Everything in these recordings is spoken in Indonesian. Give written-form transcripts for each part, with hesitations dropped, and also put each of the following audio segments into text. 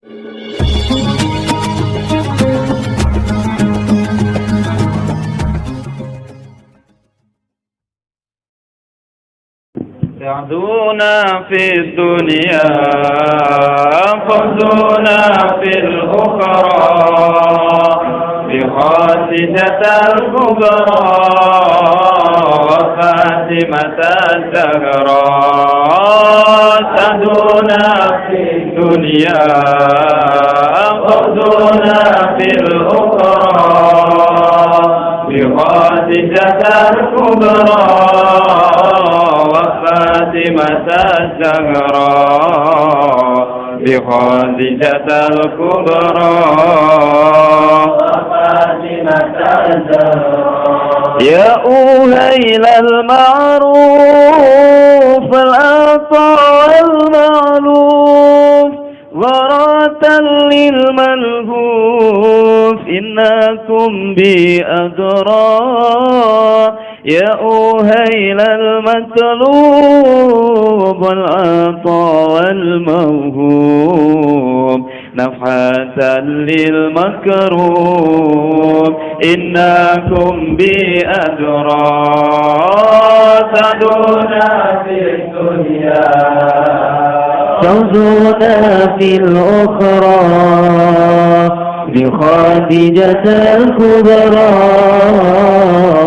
سعدونا في الدنيا فوزونا في الأخرى بخاتمة الكبرى وفاتمة الزهراء. سعدونا في الدنيا فوزونا في الأخرى بخاتمة الكبرى وفاتمة الزهراء بخادجة الكبرى وفاتمة الزهراء. يا أهيل المعروف العطاء والمعلوف ضرة للملهوف إنكم بأدرى. يا أهيل المطلوب والعطاء والموهوب نفحة للمكروب إنكم بأدرى. سعدونا في الدنيا فوزونا في الأخرى بخادجة الكبرى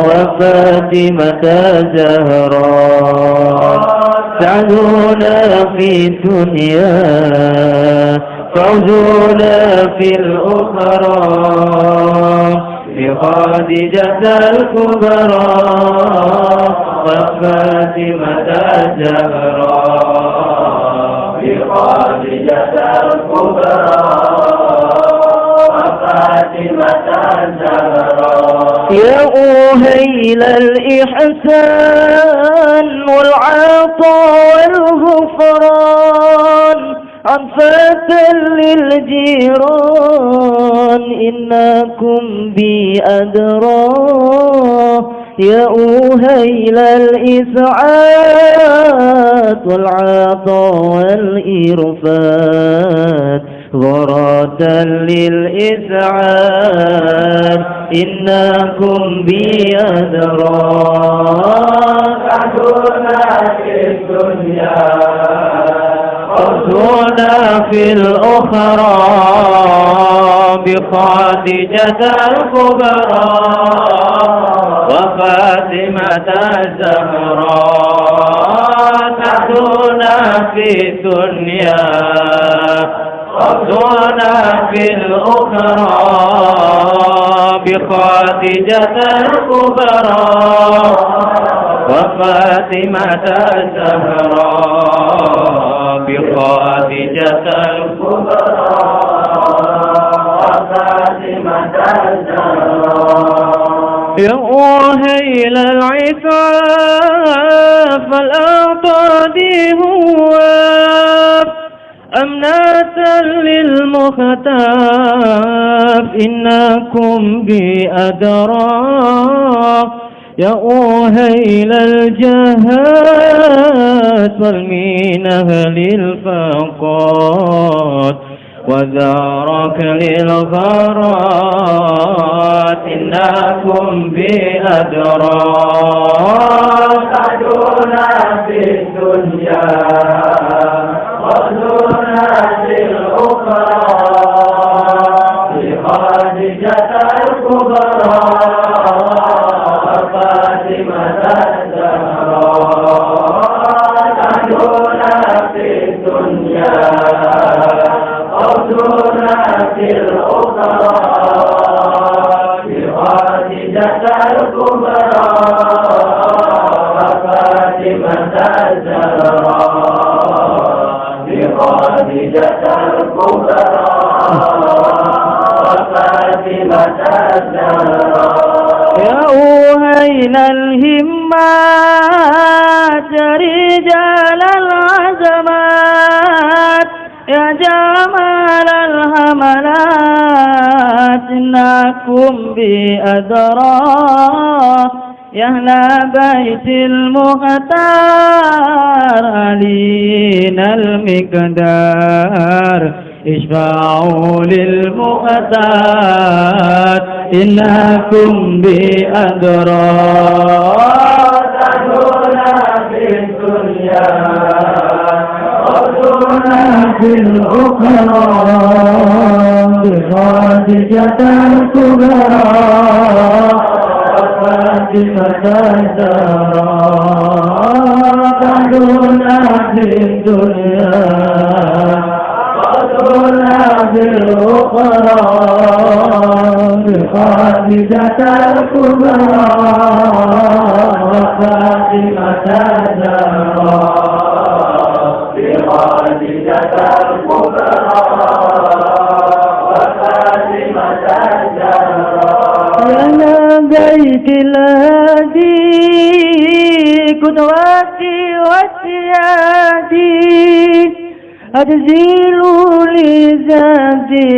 وفاتمة الزهراء. سعدونا في الدنيا فوزونا في الأخرى بخادجة الكبرى وفاتمة الزهراء بخادجة الكبرى وفاتمة الزهراء. يا أهيل الإحسان والعطاء والغفران عفاة للجيران إنكم بأدرى. يا أهيل الإسعاد والعطاء والإرفاد غرة للإسعاد إنكم بأدرى. سعدونا في الدنيا فوزونا في الأخرى بخادجة الكبرى وفاتمة الزهراء. سعدونا في الدنيا فوزونا في الأخرى بخادجة الكبرى وفاتمة الزهراء بخادجة الكبرى وفاتمة الزهراء. يا أهيل العفاف الأعطادي هو أمنة للمختاف إنكم بأدرى. يا أهيل الجهات والمينة للفقات وذارك للغرات إنكم بأدرى. سعدونا في الدنيا وزونا في الأخرى بخادجة الكبرى وفاتمة الزهراء. سعدونا في الدنيا وزونا في الأخرى بخادجة الكبرى وفاتمة الزهراء بخادجة الكبرى وفاتمة الزهراء. يا أهيل الهمات رجال العزمات يا جمال الهملات إنكم بأدرى. يا أهل بيت المختار علينا المقدار اشفعوا للمؤتات إنكم بأدرى تدعونا في الدنيا وتدعونا في الأخرى بخادجة الكبرى وفاتمة الزهراء تدعونا في الدنيا وتدعونا في الأخرى بخادجة الكبرى وفاتمة الزهراء بخادجة الكبرى وفاتمة الزهراء يا بيت الهادي قدوتي وسيادي أتزيلوا لذاتي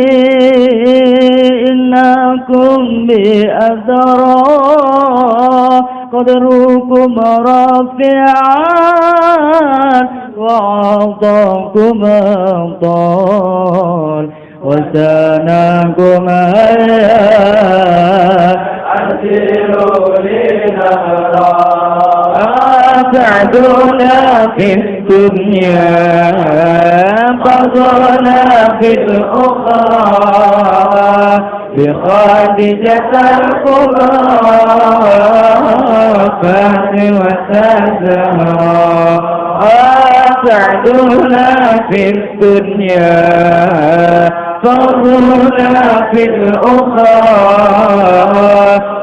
إنكم بأثرى قدركم رافعا وعطاكم أبطال وساناكم هيا أتزيلوا لنهرا أسعدنا في الدنيا بغضنا في الأخرى بخادجة الكبرى فاطمة الزهراء أسعدنا في الدنيا بغضنا في الأخرى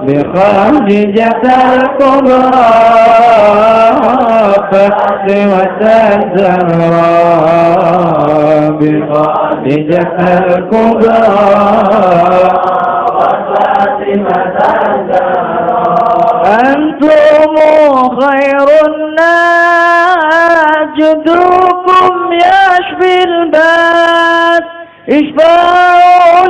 بخادجة الكبرى فاطمة الزهراء بخادجة الكبرى فاطمة الزهراء أنتم خير الناس جدكم يشفي الباس اشفعوا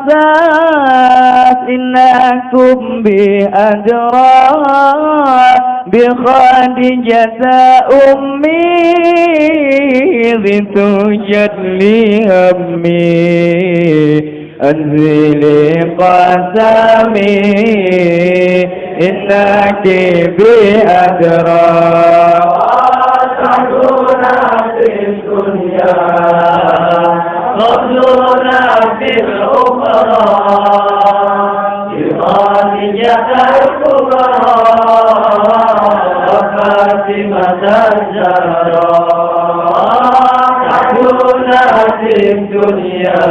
للقاسات إنكم بأدرى بخادجة أمي توجد لي همي أنزلي قسمي إنك بأدرى أسعدنا في الدنيا غضنا في الأخرى بخادجة الكبرى وفاتمة الزهراء أسعدنا في الدنيا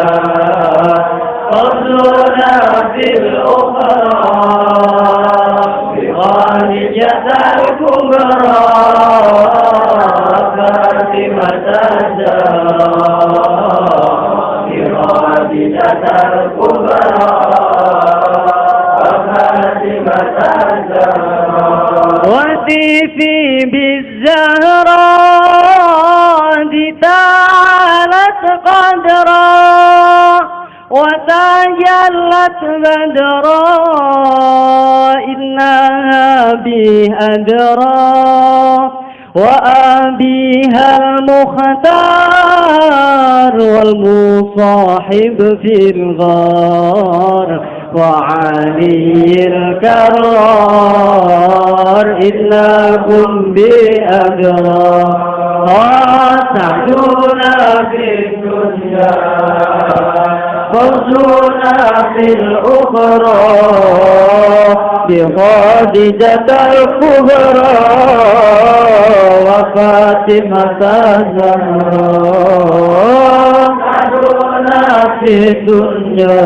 غضنا في الأخرى بخادجة الكبرى فاطمة الزهراء بخادجة الكبرى فاطمة الزهراء وتيفي بالزهراء دي تعالت قدرا وتجلت بدرا إنها بأدرا وأبيها المختار والمصاحب في الغار وعلي الكرار إنكم بأدرى سعدونا في الدنيا فوزونا في الأخرى بخادجة الكبرى وفاتمة الزهراء سعدونا في الدنيا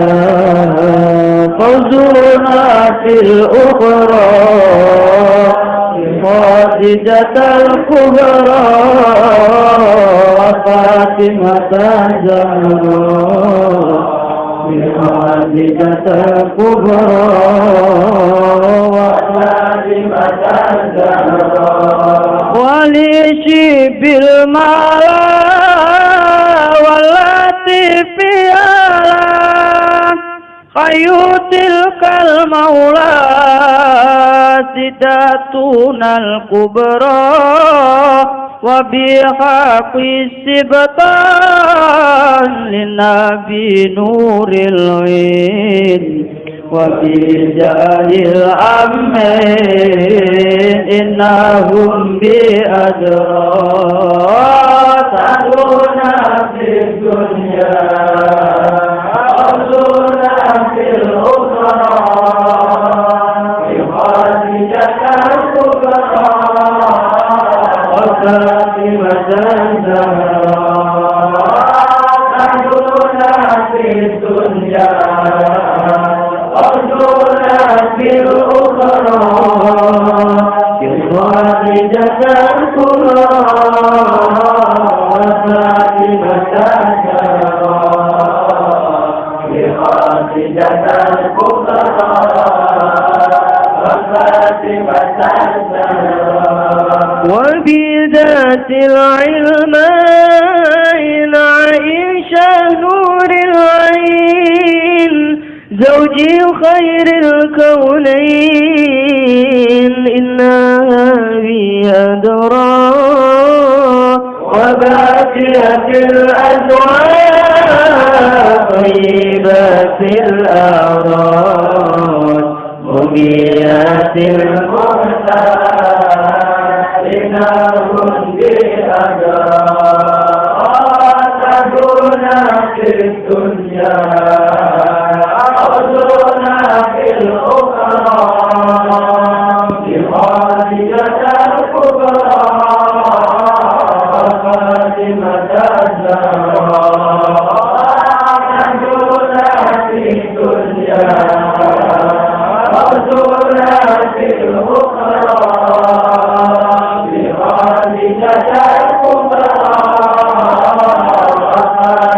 فوزونا في الأخرى بخادجة الكبرى وفاتمة الزهراء بخادجة الكبرى وفاتمة الزهراء ولشيب الملا والتي فيها خير تلك المولى ستاتنا الكبرى وبحق السبطان للنبي نور العين وبجاه الأمين إنهم بأدراك أدونا في الدنيا أدونا في الأخرى بخارجة الكبرى وخاتمة الزهراء أدونا في الدنيا أرجونا في الأخرى بخارجة الكبرى وخاتمة الزهراء بخارجة الكبرى وخاتمة الزهراء وبذات العلمين عائشة نور العين زوجي خير الكونين إنها بأدرى وباقية الأزواج طيبات الأعراض مبيات المختار إنهم بأدرى تدعونا في الدنيا أرجونا في الأخرى بخارجة الكبرى وخاتمة الزهراء تدعونا في الدنيا أرجونا في الأخرى بخارجة الكبرى وخاتمة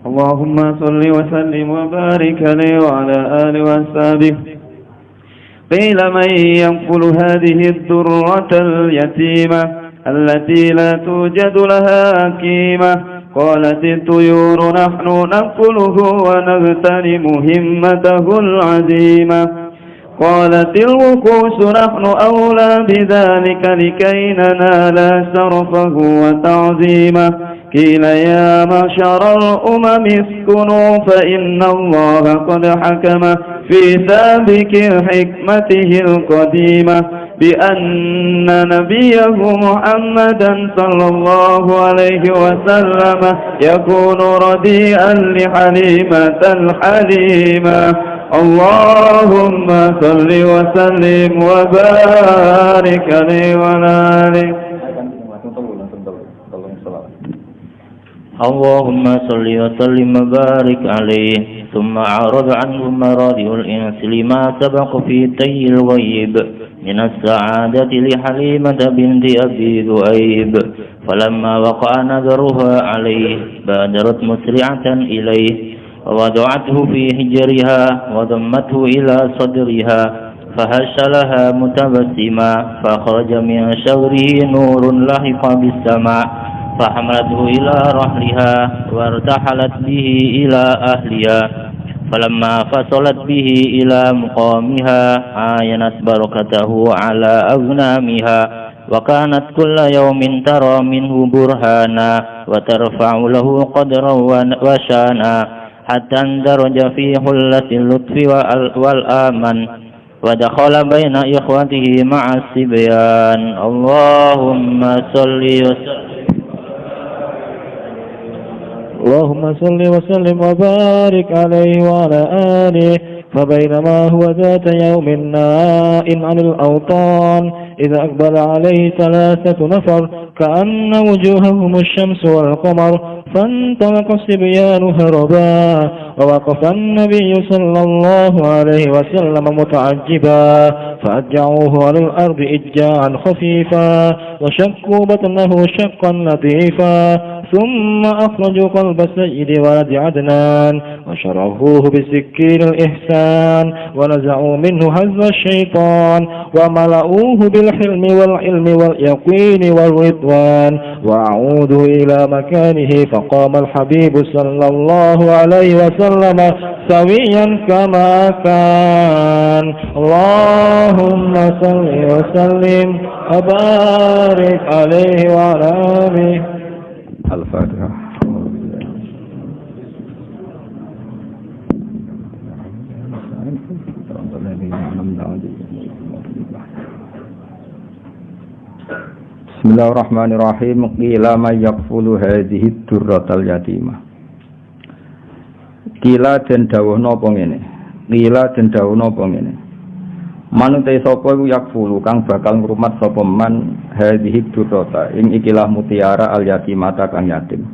اللهم صل وسلم وبارك عليه وعلى آله وأصحابه. قيل من ينقل هذه الدرة اليتيمة التي لا توجد لها قيمة؟ قالت الطيور نحن ننقله ونغتنم همته العظيمة. قالت الوقوس نحن أولى بذلك لكي ننال شرفه وتعظيمه. قيل يا معشر الأمم اسكنوا فإن الله قد حكم في سابق حكمته القديمة بأن نبيه محمدا صلى الله عليه وسلم يكون رديئا لحليمة الحليمة. اللهم صل وسلم وبارك عليه وعلى آله. اللهم صل وسلم وبارك عليه. ثم أعرض عنهم مراضي الإنس لما سبق في تي الغيب من السعادة لحليمة بنت أبي ذؤيب. فلما وقع نذرها عليه بادرت مسرعة إليه ووضعته في حجرها وضمته إلى صدرها فهش لها متبسما فخرج من شوره نور لحق بالسماء فحملته إلى رحلها وارتحلت به إلى أهلها. فلما فصلت به إلى مقامها عاينت بركته على أغنامها وكانت كل يوم ترى منه برهانا وترفع له قدرا وشانا حتى اندرج في حلة اللطف والآمن ودخل بين إخوته مع الصبيان. اللهم صل وسلم وبارك عليه وعلى آله. فبينما هو ذات يوم نائٍ عن الأوطان إذا أقبل عليه 3 نفر كأن وجوههم الشمس والقمر فانطلق الصبيان هربا ووقف النبي صلى الله عليه وسلم متعجبا فأجعوه على الأرض إجاعا خفيفا وشقوا بطنه شقا لطيفا ثم أخرجوا قلب سيد ولد عدنان وشرحوه بسكين الإحسان ونزعوا منه هز الشيطان وملؤوه بالحلم والعلم واليقين والرضوان وأعودوا إلى مكانه فقام الحبيب صلى الله عليه وسلم سويا كما كان. اللهم صل وسلم وبارك عليه وعلى آله. الفاتحة. Bismillahirrahmanirrahim. Qila may yakfulu hadhihi durratal yatimah. Qila den dawuhna apa ngene. Qila den dawuhna apa ngene. Manute sapa iku yakfulu kang bakal ngrumat sapa man hadhihi durrata ing ikilah mutiara al yatimata kang yatim.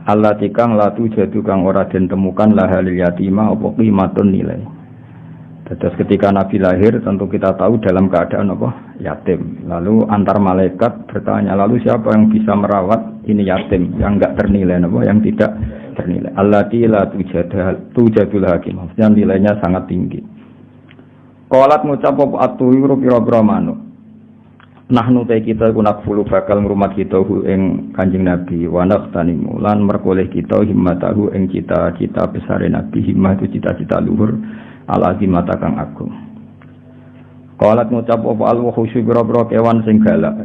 Allati kang latu jadu kang ora den temukan lahalil yatimah apa qimatun nilai. Terus ketika Nabi lahir tentu kita tahu dalam keadaan apa? Yatim. Lalu antar malaikat bertanya, lalu siapa yang bisa merawat ini yatim yang enggak ternilai apa? Yang tidak ternilai. Allati la tujadul hakim. Maksudnya nilainya sangat tinggi. Qalat ngucap apa atuwiru pira-pira manuk. Nahnu ta kita kunak fulu bakal ngrumat kita ing Kanjeng Nabi wa naqtanimu lan merkoleh kita himmatahu ing cita-cita besare Nabi. Himmah itu cita-cita luhur al-azimata kang agung. Qalat ngucap apa al-wuhusyu bira-bira kewan sing galak.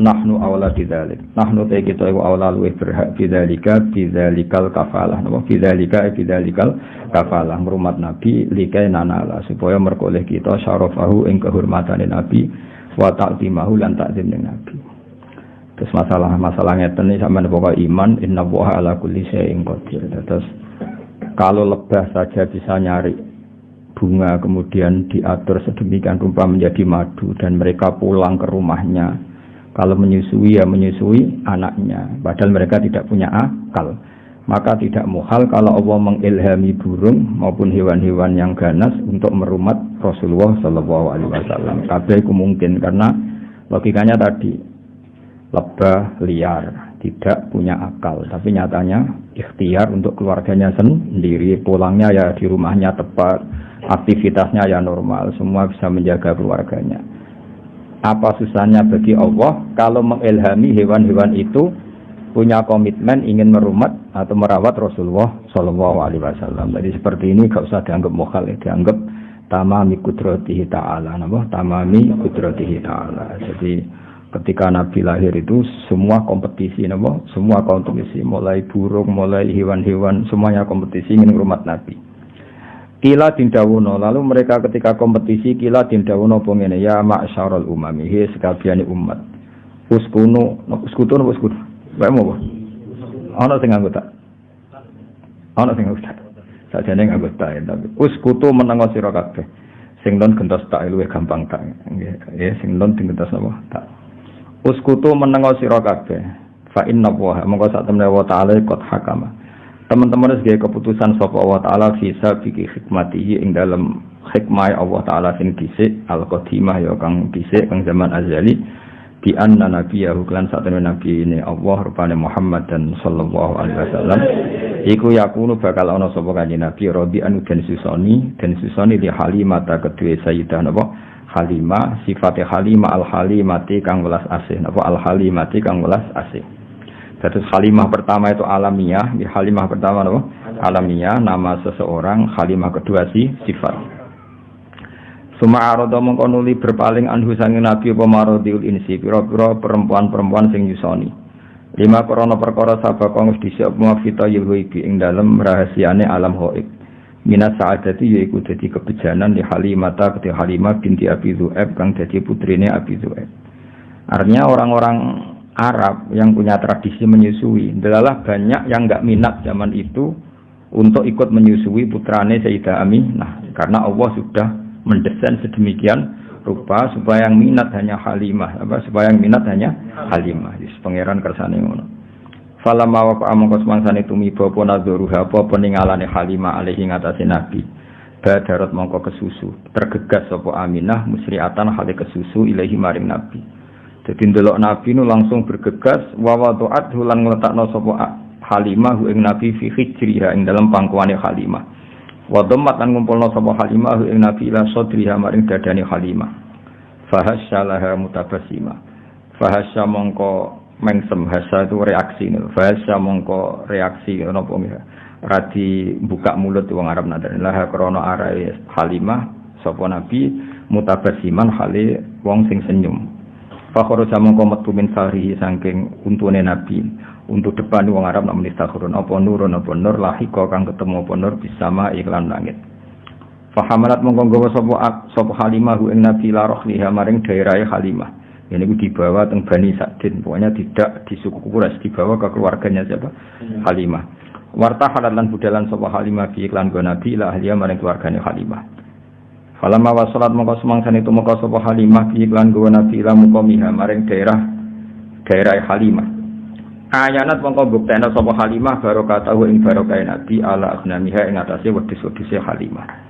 Nahnu awla bidzalik. Nahnu ta kita iku awla luwih berhak bidzalikal kafalah. Napa bidzalikal kafalah ngrumat Nabi likai nanala supaya merkoleh kita syarafahu ing kehormatane Nabi wa ta'zimahu lan ta'zim ning Nabi. Terus masalah ngeten iki sampeyan pokoke iman innallaha ala kulli syai'in qadir. Terus kalau lebah saja bisa nyari bunga kemudian diatur sedemikian rupa menjadi madu dan mereka pulang ke rumahnya. Kalau menyusui ya menyusui anaknya padahal mereka tidak punya akal. Maka tidak muhal kalau Allah mengilhami burung maupun hewan-hewan yang ganas untuk merumat Rasulullah sallallahu alaihi wasallam. Kabeh itu mungkin karena logikanya tadi lebah liar tidak punya akal, tapi nyatanya ikhtiar untuk keluarganya sendiri, pulangnya ya di rumahnya tepat, aktivitasnya ya normal, semua bisa menjaga keluarganya. Apa susahnya bagi Allah kalau mengilhami hewan-hewan itu punya komitmen ingin merumat atau merawat Rasulullah sallallahu alaihi wasallam. Jadi seperti ini gak usah dianggap mukhal, dianggap tamami qudratihi ta'ala, tamami qudratihi ta'ala. Jadi ketika Nabi lahir itu semua kompetisi, semua kompetisi, mulai burung, mulai hewan-hewan, semuanya kompetisi ingin merumat Nabi. Kila dindawuno, lalu mereka ketika kompetisi kila dindawuno pengene ya ma'syarul umami, he sekabiane umat. Uskutu. Wae mau. Ana sing anggota. Sajane anggota tapi uskutu menengo sira kabeh. Sing non gentos tak luwih gampang tak. Nggih, sing non gentos apa? Tak. Uskutu menengo sira kabeh. Fa inna wa monggo sak temne wa ta'ala qad hakama. Teman-teman sebagai keputusan sapa Allah Ta'ala bisa bikin hikmatihi ing dalam hikmah Allah Ta'ala sing dhisik al-qadimah ya kang dhisik kang zaman azali bi anna nabiyahu lan satene nabi ini Allah rupane Muhammad dan sallallahu alaihi wasallam iku yakunu bakal ana sapa kanjeng Nabi rabi'an dan susoni di Halimah kedue sayyidah napa Halimah sifate Halimah al-Halimati kang welas asih napa al-Halimati kang welas asih. Terus Halimah pertama itu alamiah, di Halimah pertama apa? Alamiah, nama seseorang, Halimah kedua sifat. Suma'arodo mengkonuli berpaling anhu sangi Nabi pemarodiul insi, pira-pira perempuan-perempuan sing yusoni. 5 korona perkara sabakong disiap muafita yulhuibi ing dalam rahasiane alam hoib. Minat sa'adati yaiku jadi kebejanan di Halimata ketika Halimah binti Abi Zu'ab kang jadi putrine Abi Zu'ab. Artinya orang-orang Arab yang punya tradisi menyusui adalah banyak yang enggak minat zaman itu untuk ikut menyusui putrane Sayyidah Aminah karena Allah sudah mendesain sedemikian rupa supaya yang minat hanya Halimah supaya yang minat hanya Halimah pangeran kersane ngono. Falamma wa amangka semangsane tumiba apa nadzuruha apa peninggalane Halimah alaihi ngatasi Nabi badarat mongko kesusu tergegas sapa Aminah musriatan hale kesusu ilahi maring Nabi. Jadi ndelok Nabi nu langsung bergegas wa wada'at lan ngletakno sapa Halimah ing Nabi fi hijriha ing dalam pangkuane Halimah. Wa dhammat lan ngumpulno sapa Halimah ing Nabi ila sadriha maring dadane Halimah. Fahasyalaha mutabassima. Fahasya mongko mengsem, hasa itu reaksi. Fahasya mongko reaksi napa nggih. Radi buka mulut wong Arab nadane laha krana arae Halimah sapa Nabi mutabassiman hale wong sing senyum. Fakhoro samangka metu min sarihi saking untune Nabi untuk depan wong Arab nak menistakhurun apa nurun apa nur lahika kang ketemu apa nur bisama iklan langit. Fahamalat mongko nggawa sapa Halimah ing Nabi la rohliha maring daerahe Halimah. Ini dibawa teng Bani Sa'din, pokoknya tidak di suku Quraisy, dibawa ke keluarganya siapa? Halimah. Warta halalan budalan sapa Halimah fi iklan go Nabi la ahliya maring keluargane Halimah. Falamma wasalat mongko semangsan itu mongko sapa Halimah fi iklan go Nabi la muqamiha maring daerah Halimah. Ayanat mongko buktekna sapa Halimah barokatahu ing barokahe Nabi ala aghnamiha ing atase wedhus-wedhuse Halimah.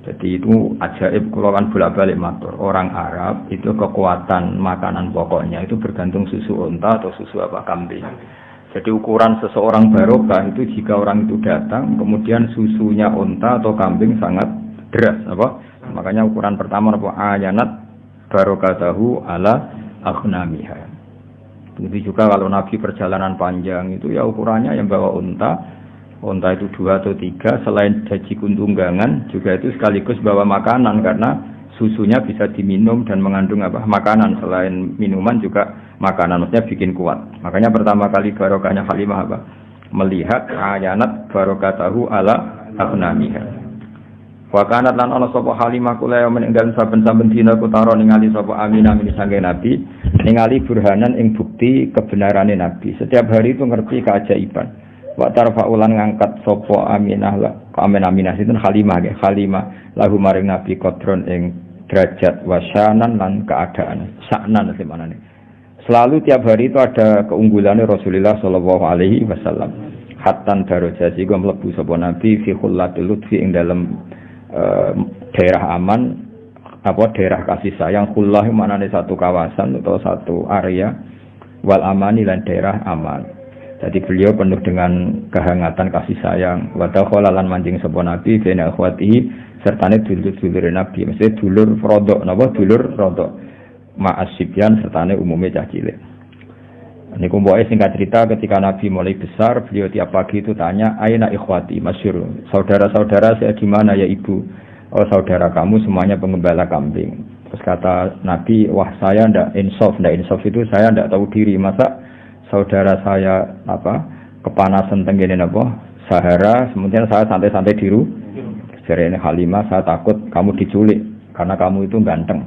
Jadi itu ajaib kula kan bolak-balik matur. Orang Arab itu kekuatan makanan pokoknya itu bergantung susu unta atau susu kambing. Jadi ukuran seseorang barokah itu jika orang itu datang kemudian susunya unta atau kambing sangat deras Makanya ukuran pertama ayanat barokatahu ala aghnamiha. Begitu juga kalau Nabi perjalanan panjang itu ya ukurannya yang bawa unta itu 2 atau 3, selain jaji tunggangan juga itu sekaligus bawa makanan karena susunya bisa diminum dan mengandung makanan, selain minuman juga makanan, maksudnya bikin kuat. Makanya pertama kali barokahnya Halimah melihat ayanat barokatahu ala aghnamiha. Wa kanat lan ana sapa Halimah kula men ing dalem saben-saben dina kutara ningali sapa Aminah min sange Nabi, ningali burhanan ing bukti kebenarane Nabi. Setiap hari itu ngerti keajaiban. Wa tarfa'ulan ngangkat sapa Aminah Aminah itu Halimah lahu maring Nabi qadron ing derajat wasyanan lan keadaan saknan semanane. Selalu tiap hari itu ada keunggulannya Rasulullah sallallahu alaihi wasallam. Hatan darajat iku mlebu sapa Nabi fi khullatil lutfi ing dalam daerah aman daerah kasih sayang. Khullah manane satu kawasan atau satu area, wal amani lan daerah aman. Jadi beliau penuh dengan kehangatan kasih sayang. Wa dakhala lan manjing sapa Nabi bena akhwatihi sertane dulur-dulur Nabi, mesti dulur rodok dulur rodok ma'asibyan sertane umume cah cilik. Niku mboke singkat cerita ketika Nabi mulai besar, beliau tiap pagi itu tanya, "Aina ikhwati?" Masyhur. Saudara-saudara saya di mana ya Ibu? Oh, saudara kamu semuanya pengembala kambing. Terus kata Nabi, "Wah, saya ndak insaf itu saya ndak tahu diri, masa saudara saya kepanasan tenggene Sahara, kemudian saya santai-santai di rumah." Jarene Halimah, "Saya takut kamu diculik karena kamu itu ganteng."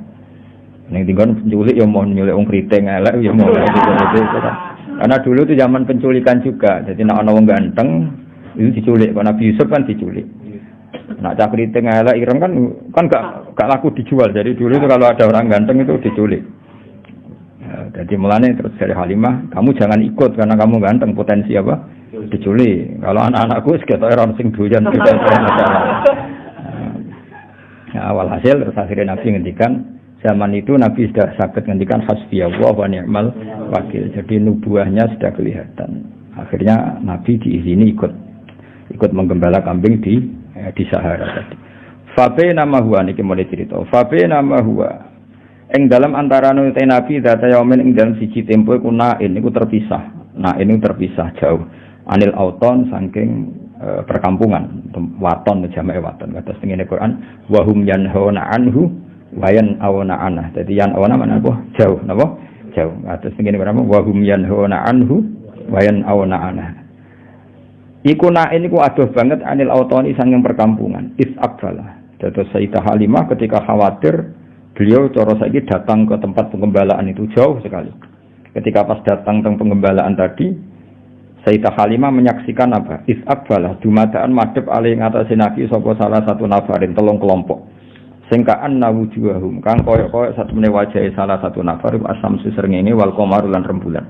Ning tinggon penculik ya mau nyulik wong kriting elek ya mau gitu. Karena dulu itu zaman penculikan juga. Jadi nek ana wong ganteng itu diculik, kok Nabi Yusuf kan diculik. Nek cah kriting elek ireng kan gak laku dijual. Jadi dulu itu kalau ada orang ganteng itu diculik. Jadi mulane terus dari Halimah, "Kamu jangan ikut karena kamu ganteng, potensi diculik. Kalau anak-anakku sekitar orang sing doyan juga masalah." Awal hasil terus akhirnya Nabi ngendikan, zaman itu Nabi sudah sakit ngendikan hasbiyallah wa ni'mal wakil. Jadi nubuahnya sudah kelihatan. Akhirnya Nabi diizini ikut menggembala kambing di Sahara tadi. Fabe nama huwa niki mulai cerita. Fabe nama huwa ing dalam antarane Nabi data yaumin ing dalam siji tempo iku nain niku terpisah. Nain niku terpisah jauh anil auton saking perkampungan, waton jamae waton kata tengene Quran wa hum yanhauna anhu wa yan'auna anah. Jadi yan'auna mana jauh napa? Jauh. Atus tengene Quran wa hum yanhauna anhu wa yan'auna anah. Iku nain niku adoh banget anil autoni saking perkampungan. Is'aqala. Dados Sayyidah Halimah ketika khawatir beliau cara saiki datang ke tempat pengembalaan itu jauh sekali. Ketika pas datang teng pengembalaan tadi, Sayyidah Halimah menyaksikan Is'aqbalah dumadaan madhep alih ngatasi Nabi sapa salah satu nafarin telung kelompok. Sing ka'anna wujuhahum kang koyo-koyo satemene wajahe salah satu nafar asamsu srengenge wal qamar lan rembulan.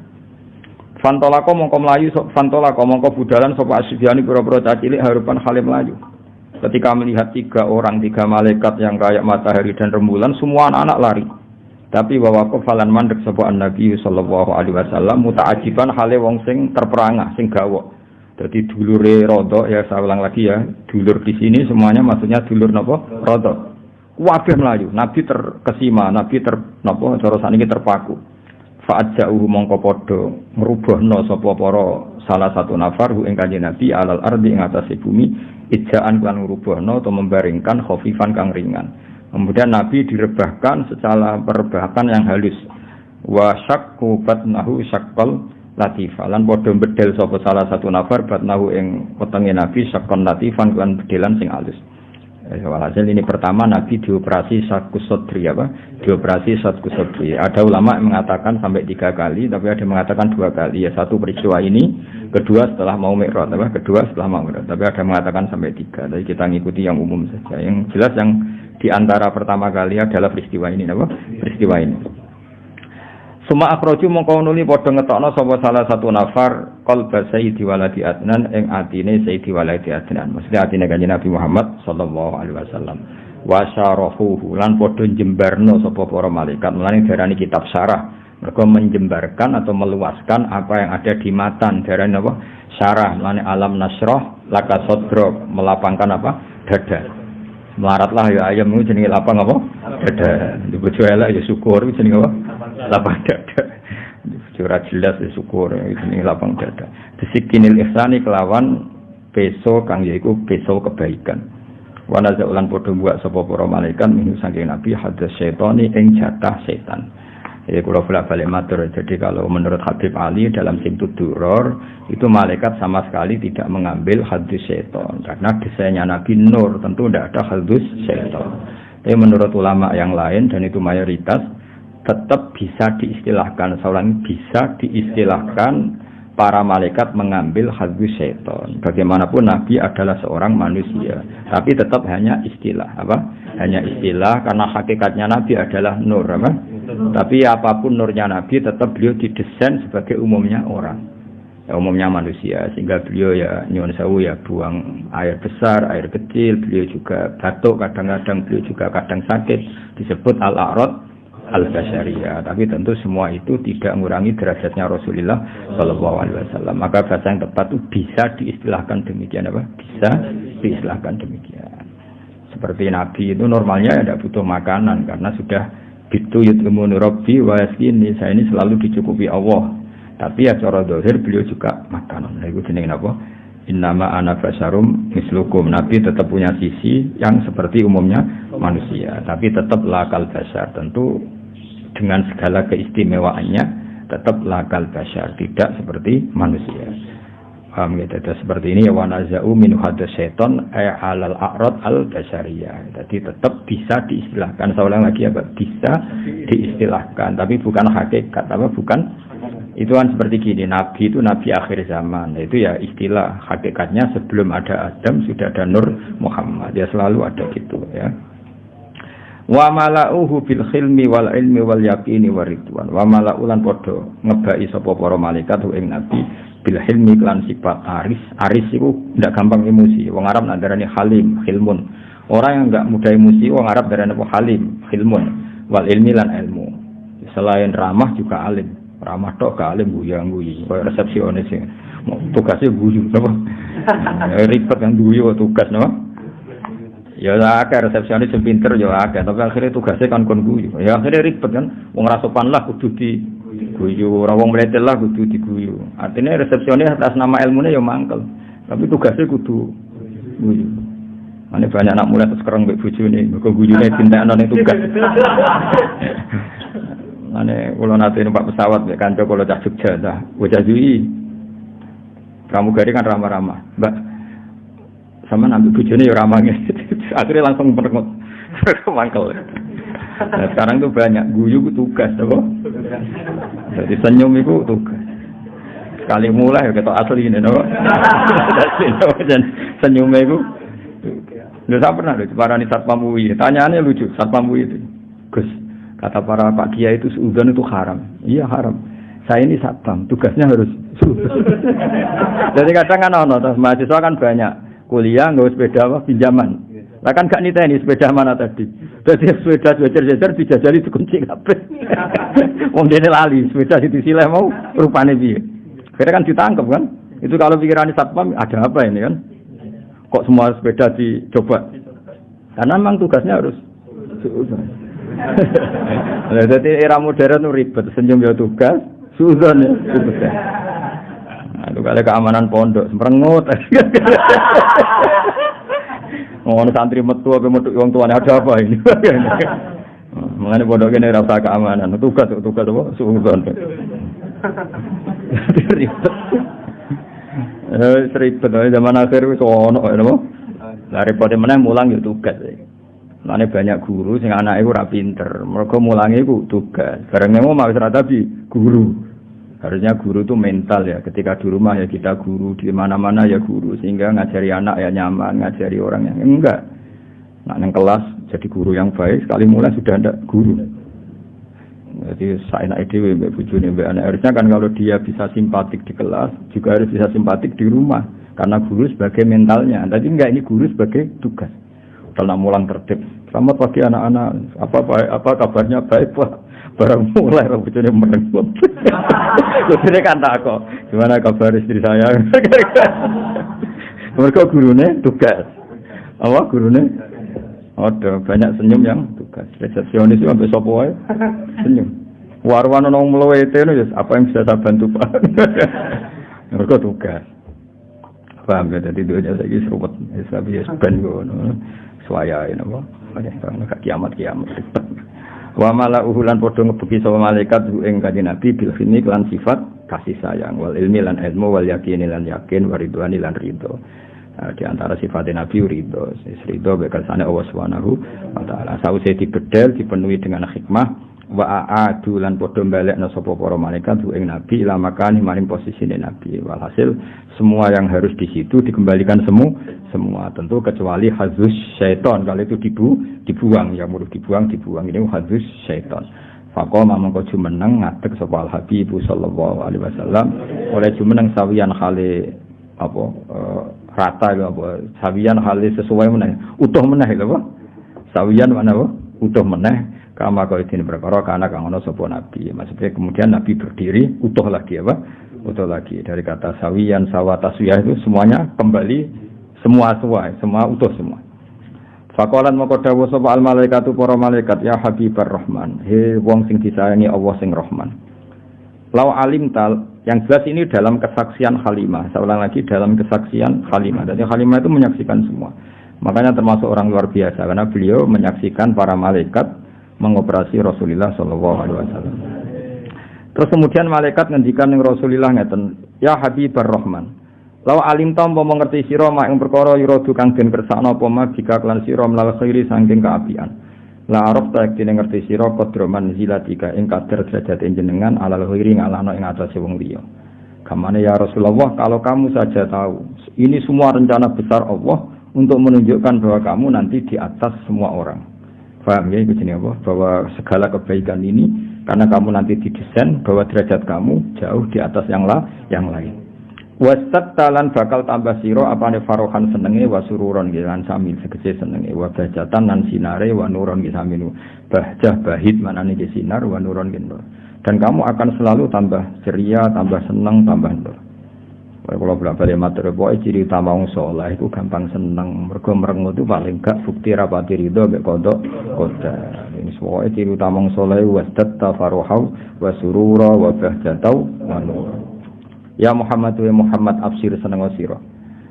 Fantolako mongko mlayu mongko budalan sapa asbiani pira-pira cilik harupan Halim mlayu. Ketika melihat 3 malaikat yang kayak matahari dan rembulan, semua anak-anak lari. Tapi wa waqaf falan mandek sapa Nabi sallallahu alaihi wasallam muta'ajiban hale wong sing terperangah, sing gawok. Dadi dulure Rodo ya saya ulang lagi ya, dulur di sini semuanya maksudnya dulur napa? Rodo. Kabeh mlayu, Nabi terkesima, Nabi napa cara saniki terpaku. Fa'aja'uhu mongko padha ngrubahna sapa para salah satu nafar ing Kanjeng Nabi alal ardi ing atase bumi ijaan kan ngrubahna atau membaringkan khafifan kang ringan. Kemudian Nabi direbahkan secara perebahan yang halus. Wa syaqqa batnahu syaqqal latifan lan padha bedel sapa salah satu nafar batnahu ing wetenge Nabi syaqqan latifan kan bedelan sing halus. Walhasil ini pertama Nabi dioperasi syaqqus sadri apa? Dioperasi syaqqus sadri. Ada ulama yang mengatakan sampai 3 kali, tapi ada yang mengatakan 2 kali. Ya satu peristiwa ini, kedua setelah mau Mi'raj, apa? Kedua setelah mau Mi'raj. Tapi ada yang mengatakan sampai 3. Jadi kita ngikuti yang umum saja. Yang jelas yang di antara pertama kali adalah peristiwa ini, apa? Peristiwa ini. Suma akhroju mongko nuli padha ngetokno sapa salah satu nafar qalba Sayyidi Waladi Adnan ing atine Sayyidi Waladi Adnan. Maksudnya atine Kanjeng Nabi Muhammad sallallahu alaihi wasallam. Wa syarahuhu lan padha jembarno sapa para malaikat. Mulane diarani kitab syarah. Mereka menjembarkan atau meluaskan apa yang ada di matan. Diarani apa? Syarah. Mulane alam nasrah laka sadra melapangkan apa? Dada. Melaratlah ya ayam itu jenenge lapang apa? Dada. Dibojo elek ya syukur itu jenenge apa? Lapang dada. Ora jelas ya syukur itu jenenge lapang dada. Bisikinil ihsani kelawan peso kang yaiku peso kebaikan. Wa nazaulan padha buat sapa para malaikat minu saking Nabi hadas syaitani ing jatah setan. Ya kula balik matur. Jadi kalau menurut Habib Ali dalam Simtud Duror itu malaikat sama sekali tidak mengambil hadis syaitan karena desainnya Nabi nur, tentu tidak ada hadis syaitan. Tapi menurut ulama yang lain dan itu mayoritas tetap bisa diistilahkan, seorang bisa diistilahkan para malaikat mengambil hadis syaitan. Bagaimanapun Nabi adalah seorang manusia, tapi tetap hanya istilah apa? Hanya istilah karena hakikatnya Nabi adalah nur apa? Tapi apapun nurnya Nabi tetap beliau didesain sebagai umumnya orang, ya, umumnya manusia, sehingga beliau ya nyuwun sewu ya buang air besar, air kecil, beliau juga batuk kadang-kadang, beliau juga kadang sakit, disebut al-a'rad al-basyariyah. Tapi tentu semua itu tidak mengurangi derajatnya Rasulullah Shallallahu Alaihi Wasallam. Maka bahasa yang tepat itu bisa diistilahkan demikian apa? Bisa diistilahkan demikian. Seperti Nabi itu normalnya tidak butuh makanan karena sudah bitu yut'imuni rabbi wa yaskini, saya ini selalu dicukupi Allah. Tapi ya cara zahir beliau juga makan. Nah itu jenenge apa? Innama ana basyarum mislukum. Nabi tetap punya sisi yang seperti umumnya manusia, tapi tetap lakal basyar. Tentu dengan segala keistimewaannya tetap lakal basyar, tidak seperti manusia. Paham gitu, seperti ini ya wanaza'u min hadas syaiton alal a'rad al-basyariyah. Jadi tetap bisa diistilahkan, saya ulang lagi ya Pak, bisa diistilahkan, tapi bukan hakikat, apa bukan. Itu kan seperti gini, Nabi itu Nabi akhir zaman, itu ya istilah, hakikatnya sebelum ada Adam sudah ada Nur Muhammad, ya selalu ada gitu ya. Wa mala'uhu bil khilmi wal ilmi wal yaqini waridwan. Wa mala'ulan podo ngebai sapa para malaikat ing Nabi bil hilmi lan sifat aris. Aris itu ndak gampang emosi. Wong Arab ndarani halim, khilmun. Orang yang enggak mudah emosi wong Arab ndarani apa halim, khilmun. Wal ilmi lan ilmu. Selain ramah juga alim. Ramah tok gak alim guyu-guyu. Kayak resepsionis sing tugasnya guyu apa? Ribet kan guyu tugas napa? Ya akeh resepsionis sing pinter ya akeh, tapi akhirnya tugasnya kan kon guyu. Ya akhirnya ribet kan. Wong ra sopan lah kudu diguyu, ora wong mletel lah kudu diguyu. Artinya resepsionis atas nama ilmune ya mangkel, tapi tugasnya kudu guyu. Ane banyak anak muda terus sekarang mbek bojone, mergo guyune dintekno ning tugas. Ane kula nate numpak pesawat mek kanca kula cah Jogja ta, bocah Jui. Pramugari kan ramah-ramah. Mbak sama ambil bojone ya ramah ngene. Akhirnya langsung merengut mangkel. Nah, sekarang tuh banyak guyu itu tugas, apa? Jadi senyum itu tugas. Sekali mulai ketok asli ini, apa? Dan senyumnya itu. Nggak saya pernah loh, para Satpam UI. Tanyaannya lucu, Satpam UI itu. Gus, kata para Pak Kiai itu suudzon itu haram. Iya haram. Saya ini Satpam, tugasnya harus. Jadi kadang kan mahasiswa kan banyak kuliah nggak sepeda apa pinjaman. Lah kan gak niteni sepeda mana tadi. Dadi sepeda jejer-jejer dijajali dikunci kabeh. Wong dene lali sepeda disileh mau rupane piye. Akhirnya kan ditangkap kan. Itu kalau pikirannya satpam ada apa ini kan? Kok semua sepeda dicoba? Karena memang tugasnya harus suudzon. Jadi era modern itu ribet, senyum ya tugas, suudzon ya tugas. Nah, itu kali keamanan pondok, semrengut. Ngono santri metu apa metu wong tuane ada apa ini? Mengenai pondok ini rasa keamanan, tugas apa? Suudzon. Ribet zaman akhir wis ono apa? Lah repote meneh mulang yo tugas. Mane banyak guru sing anake ora pinter, mergo mulange iku tugas. Bareng nemu wis ora dadi guru. Harusnya guru itu mental ya. Ketika di rumah ya kita guru, di mana-mana ya guru, sehingga ngajari anak ya nyaman, ngajari orang yang enggak. Nah, nang kelas jadi guru yang baik, sekali mulai sudah ada guru. Jadi saya nak dhewe mbek bojone mbek anak. Harusnya kan kalau dia bisa simpatik di kelas, juga harus bisa simpatik di rumah. Karena guru sebagai mentalnya, tapi enggak, ini guru sebagai tugas. Dalam mulang tertib. Selamat pagi anak-anak. Apa kabarnya baik Pak? Barang mulai rambutnya merenggut. Terus kan tak kok. Gimana kabar istri saya? Mereka gurunya tugas. Apa gurunya? Ada banyak senyum yang tugas. Resepsionis itu sampai sopo wae senyum. Warwan nang mlewete apa yang bisa saya bantu Pak? Mereka tugas. Paham ya, jadi dunia saya seruput, tapi ya ben ngono, suaya ini apa? Kayak kiamat. Wa mala uhulan podo ngebuki sama malaikat ing kanjeng Nabi bil khini lan sifat kasih sayang, wal ilmi lan ilmu, wal yakini lan yakin, waridwani lan ridho. Di antara sifat Nabi ridho, ridho bekersane Allah Subhanahu wa taala. Sause dibedel dipenuhi dengan hikmah. Wa aadu lan padha balekna sapa para malaikat ing Nabi ila makani maring posisine Nabi. Walhasil semua yang harus di situ dikembalikan semua tentu kecuali hazus syaitan. Kalau itu dibuang ya murid dibuang ini hazus syaitan. Faqama mangko jumeneng ngadeg sapa al Habib sallallahu alaihi wasallam oleh jumeneng sawiyan khale apa rata apa sawiyan khale sesuai meneh utuh meneh lho apa sawiyan mana apa utuh meneh kama kau ini perkara karena kang ono sapa nabi. Maksudnya kemudian nabi berdiri utuh lagi apa? Utuh lagi dari kata sawiyan sawa taswiyah itu semuanya kembali semua utuh semua. Faqalan maka dawuh sapa al malaikatu para malaikat ya habibar rahman. He wong sing disayangi Allah sing Rahman. Lau alim tal yang jelas ini dalam kesaksian Halimah. Saya ulang lagi dalam kesaksian Halimah. Jadi Halimah itu menyaksikan semua. Makanya termasuk orang luar biasa karena beliau menyaksikan para malaikat mengoperasi Rasulullah sallallahu alaihi wasallam. Terus kemudian malaikat ngendikan ning Rasulullah ngeten, "Ya Habibar Rahman, law alim ta umpama ngerti sira mak ing perkara yuradu kang den kersakno apa mak jika kelan sira mlal khairi saking kaapian. La araf ta yen ngerti sira qadroman zilatika ing kadar derajat jenengan alal khairi ngalahno ing atase wong liya. Kamane ya Rasulullah, kalau kamu saja tahu, ini semua rencana besar Allah untuk menunjukkan bahwa kamu nanti di atas semua orang." Paham ya, itu jenis apa? Bahwa segala kebaikan ini karena kamu nanti didesain bahwa derajat kamu jauh di atas yang lain. Wastat talan bakal tambah siro apane farohan senenge wasururon lan samil segede senenge wa bahjatan lan sinare wa nuron saminu bahjah bahid manane ke sinar wa nuron nur. Dan kamu akan selalu tambah ceria, tambah seneng, tambah nur. Kalau balik materi boy ciri utama wong saleh iku gampang seneng, mergo merengut itu paling gak bukti rapati ridho mek kodok koda. Ini semua ciri utama wong saleh wasdat tafaruhau wa surura wa bahjatau wa nur. Ya Muhammad absir seneng sira.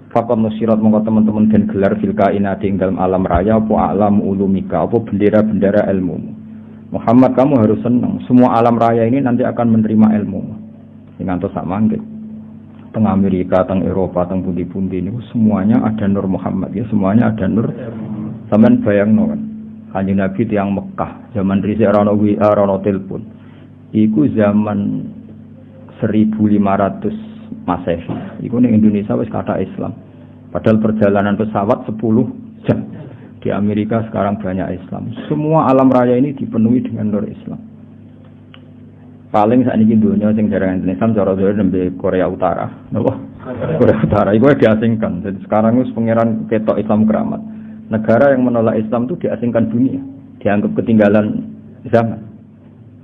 Faqam nusirat mongko teman-teman den gelar fil kainati ing dalam alam raya apa alam ulumika apa bendera-bendera ilmu. Muhammad kamu harus senang, semua alam raya ini nanti akan menerima ilmu. Sing ngantos sak mangke. Teng Amerika, teng Eropa, teng pundi-pundi ini semuanya ada Nur Muhammad ya, semuanya ada Nur. Sampeyan bayangno kan. Kanjeng Nabi tiyang Mekah, zaman dhisik ora ono telepon. Iku zaman 1500 Masehi. Iku ning Indonesia wis kata Islam. Padahal perjalanan pesawat 10 jam. Di Amerika sekarang banyak Islam. Semua alam raya ini dipenuhi dengan nur Islam. Paling saat ini dunia yang jarang Islam cara-cara di Korea Utara, Korea Utara itu diasingkan. Jadi sekarang itu pangeran ketok Islam keramat. Negara yang menolak Islam itu diasingkan dunia, dianggap ketinggalan zaman.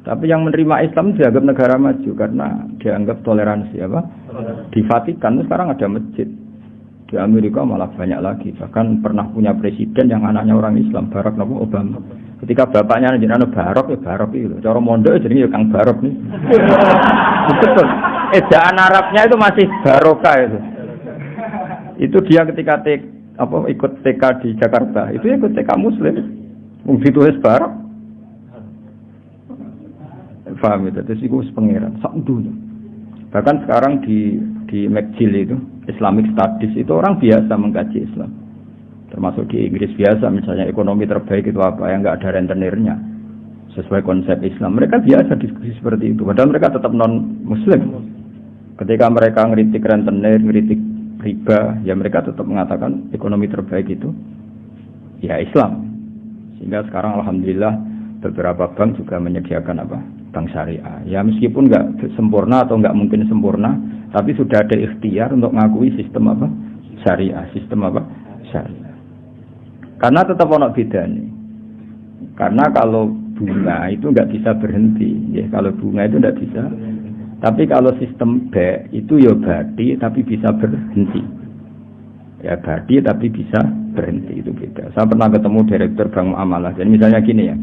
Tapi yang menerima Islam dianggap negara maju karena dianggap toleransi apa? Di Vatikan itu sekarang ada masjid. Di Amerika malah banyak lagi. Bahkan pernah punya presiden yang anaknya orang Islam, Barack Obama. Ketika bapaknya jenenge Barok ya Barok itu. Cara mondok jenenge ya Kang Barok nih. Betul. Ejaan Arabnya itu masih Barokah itu. Itu dia ketika ikut TK di Jakarta, itu ikut TK Muslim. Wong ditulis Barok. Paham itu, terus itu pengiran sak dunia. Bahkan sekarang di McGill itu Islamic Studies itu orang biasa mengkaji Islam, termasuk di Inggris biasa, misalnya ekonomi terbaik itu apa yang nggak ada rentenirnya sesuai konsep Islam, mereka biasa diskusi seperti itu, padahal mereka tetap non Muslim. Ketika mereka ngeritik rentenir, ngeritik riba, ya mereka tetap mengatakan ekonomi terbaik itu ya Islam. Sehingga sekarang alhamdulillah beberapa bank juga menyediakan apa? Bank syariah. Ya meskipun nggak sempurna atau nggak mungkin sempurna, tapi sudah ada ikhtiar untuk mengakui sistem apa? Syariah, sistem apa? Syariah. Karena tetap ono beda nih. Karena kalau bunga itu nggak bisa berhenti, ya kalau bunga itu nggak bisa. Tapi kalau sistem B itu ya badi tapi bisa berhenti. Ya badi tapi bisa berhenti, itu beda. Saya pernah ketemu direktur bank muamalah. Jadi misalnya gini ya.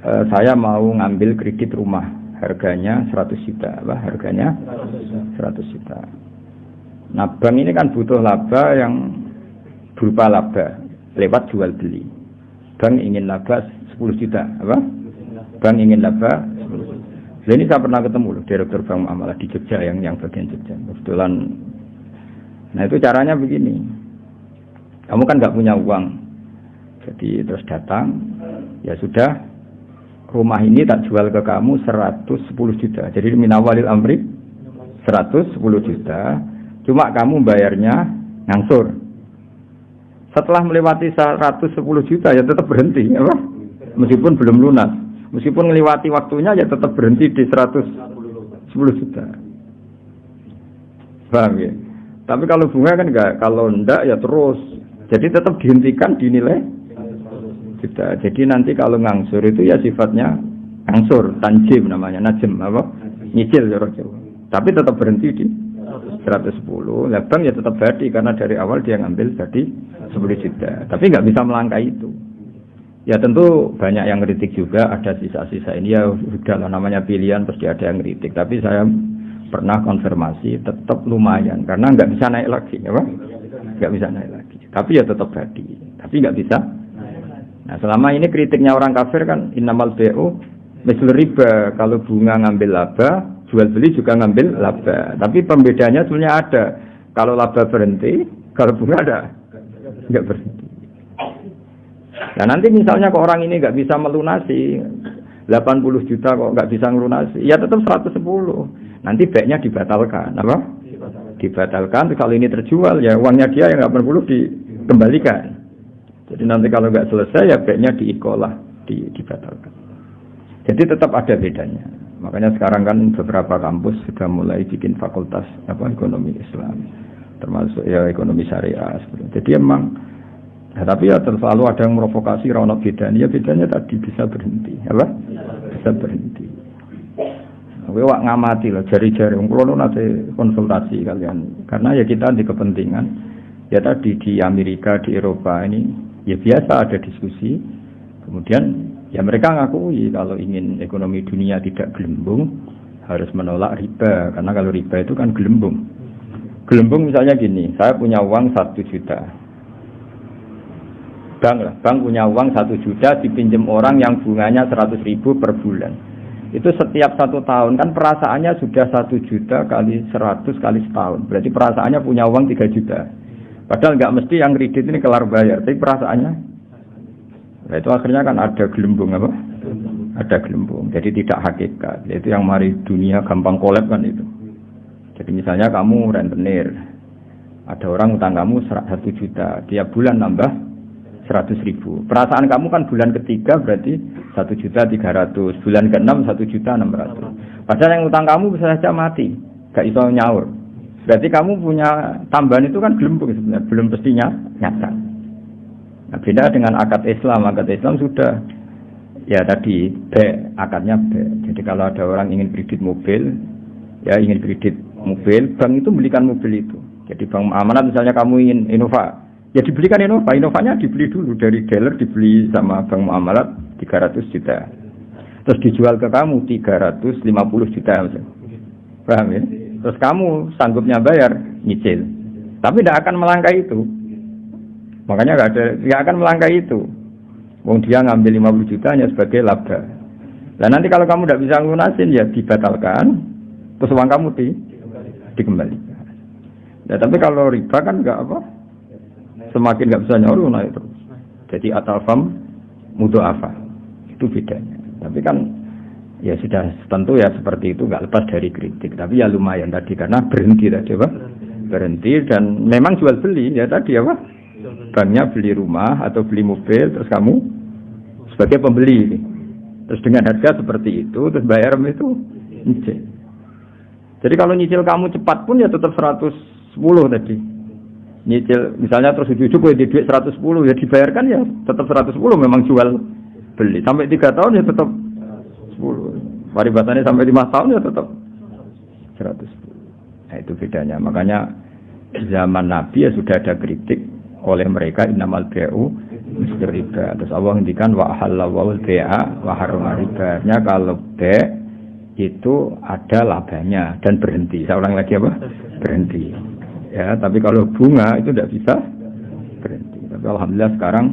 Saya mau ngambil kredit rumah, harganya 100 juta, harganya 100 juta. Nah, bank ini kan butuh laba yang berupa laba lewat jual beli. Bank ingin laba 10 juta, Bank ingin laba 10 juta. Nah, ini saya pernah ketemu loh, direktur bank muamalah di Jogja yang bagian Jogja. Kebetulan. Nah, itu caranya begini. Kamu kan nggak punya uang, jadi terus datang, ya sudah. Rumah ini tak jual ke kamu 110 juta. Jadi minawalil amri 110 juta. Cuma kamu bayarnya ngangsur. Setelah melewati 110 juta ya tetap berhenti, apa? Meskipun belum lunas. Meskipun melewati waktunya ya tetap berhenti di 110 juta. Paham ya? Tapi kalau bunga kan enggak, kalau enggak ya terus. Jadi tetap dihentikan dinilai juta. Jadi nanti kalau ngangsur itu ya sifatnya ngangsur, tanjim namanya, najem apa? Nyicil cara Jawa. Tapi tetap berhenti di 110. Bank ya tetap badi karena dari awal dia ngambil jadi 10 juta. Tapi nggak bisa melangkah itu. Ya tentu banyak yang kritik juga, ada sisa-sisa ini ya sudah namanya pilihan pasti ada yang kritik. Tapi saya pernah konfirmasi tetap lumayan karena nggak bisa naik lagi, apa? Nggak bisa naik lagi. Tapi ya tetap badi. Tapi nggak bisa. Nah, selama ini kritiknya orang kafir kan innamal bai'u mislu riba, kalau bunga ngambil laba, jual beli juga ngambil laba. Tapi pembedanya sebenarnya ada. Kalau laba berhenti, kalau bunga ada enggak berhenti. Nah, nanti misalnya kok orang ini enggak bisa melunasi 80 juta kok enggak bisa melunasi, ya tetap 110. Nanti baiknya dibatalkan, apa? Dibatalkan, kalau ini terjual ya uangnya dia yang 80 dikembalikan. Jadi nanti kalau nggak selesai ya baiknya diikolah, dibatalkan. Jadi tetap ada bedanya. Makanya sekarang kan beberapa kampus sudah mulai bikin fakultas ekonomi Islam, termasuk ya ekonomi syariah. Jadi emang, ya, tapi ya selalu ada yang merovokasi ronok bedanya. Ya bedanya tadi bisa berhenti, Bisa berhenti. Kowe wak ngamati lah jari-jari. Kulo nanti konsultasi kalian, karena ya kita di kepentingan. Ya tadi di Amerika, di Eropa ini. Ya biasa ada diskusi, kemudian ya mereka ngakui kalau ingin ekonomi dunia tidak gelembung harus menolak riba, karena kalau riba itu kan gelembung. Gelembung misalnya gini, saya punya uang 1 juta, bank punya uang 1 juta dipinjam orang yang bunganya 100.000 per bulan. Itu setiap 1 tahun kan perasaannya sudah 1 juta kali 100 kali setahun, berarti perasaannya punya uang 3 juta. Padahal nggak mesti yang kredit ini kelar bayar, tapi perasaannya. Nah itu akhirnya kan ada gelembung apa? Ada gelembung. Jadi tidak hakikat. Yaitu yang mari dunia gampang kolab kan itu. Jadi misalnya kamu rentenir, ada orang utang kamu 1 juta, tiap bulan nambah 100.000. Perasaan kamu kan bulan ketiga berarti 1.300.000, bulan ke-6 1.600.000. Padahal yang utang kamu bisa saja mati, nggak bisa nyaur. Berarti kamu punya tambahan itu kan gelembung sebenarnya, belum pastinya nyata. Nah, beda dengan akad Islam. Akad Islam sudah ya tadi B, akadnya B. Jadi kalau ada orang ingin kredit mobil, ya ingin kredit mobil, bank itu belikan mobil itu. Jadi bank amanat misalnya kamu ingin Innova, ya dibelikan Innova. Innovanya dibeli dulu dari dealer, dibeli sama bank muamalat 300 juta. Terus dijual ke kamu 350 juta misalnya. Paham ya? Terus kamu sanggupnya bayar, nyicil. Tapi tidak akan melangkai itu. Makanya tidak akan melangkai itu. Wong dia ngambil 50 juta hanya sebagai laba. Dan nanti kalau kamu tidak bisa lunasin ya dibatalkan. Terus uang kamu dikembalikan. Ya, tapi kalau riba kan enggak apa? Semakin enggak bisa nyaur naik terus. Jadi atalfam mudha'afa. Itu bedanya. Tapi kan ya sudah tentu ya seperti itu enggak lepas dari kritik. Tapi ya lumayan tadi karena berhenti tadi apa? Berhenti dan memang jual beli ya tadi apa? Banknya beli rumah atau beli mobil terus kamu sebagai pembeli. Terus dengan harga seperti itu terus bayar itu nyicil. Jadi kalau nyicil kamu cepat pun ya tetap 110 tadi. Nyicil misalnya terus ujug-ujug di duit 110 ya dibayarkan ya tetap 110 memang jual beli. Sampai 3 tahun ya tetap 10. Paribatannya sampai 5 tahun ya tetap 110. Nah itu bedanya. Makanya zaman Nabi ya sudah ada kritik oleh mereka innamal bai'u mislir riba. Terus Allah ngendikan wa halallahu al-bai'a wa harrama riba. Kalau bai' itu ada labanya dan berhenti. Saya ulang lagi apa? Berhenti. Ya, tapi kalau bunga itu tidak bisa berhenti. Tapi alhamdulillah sekarang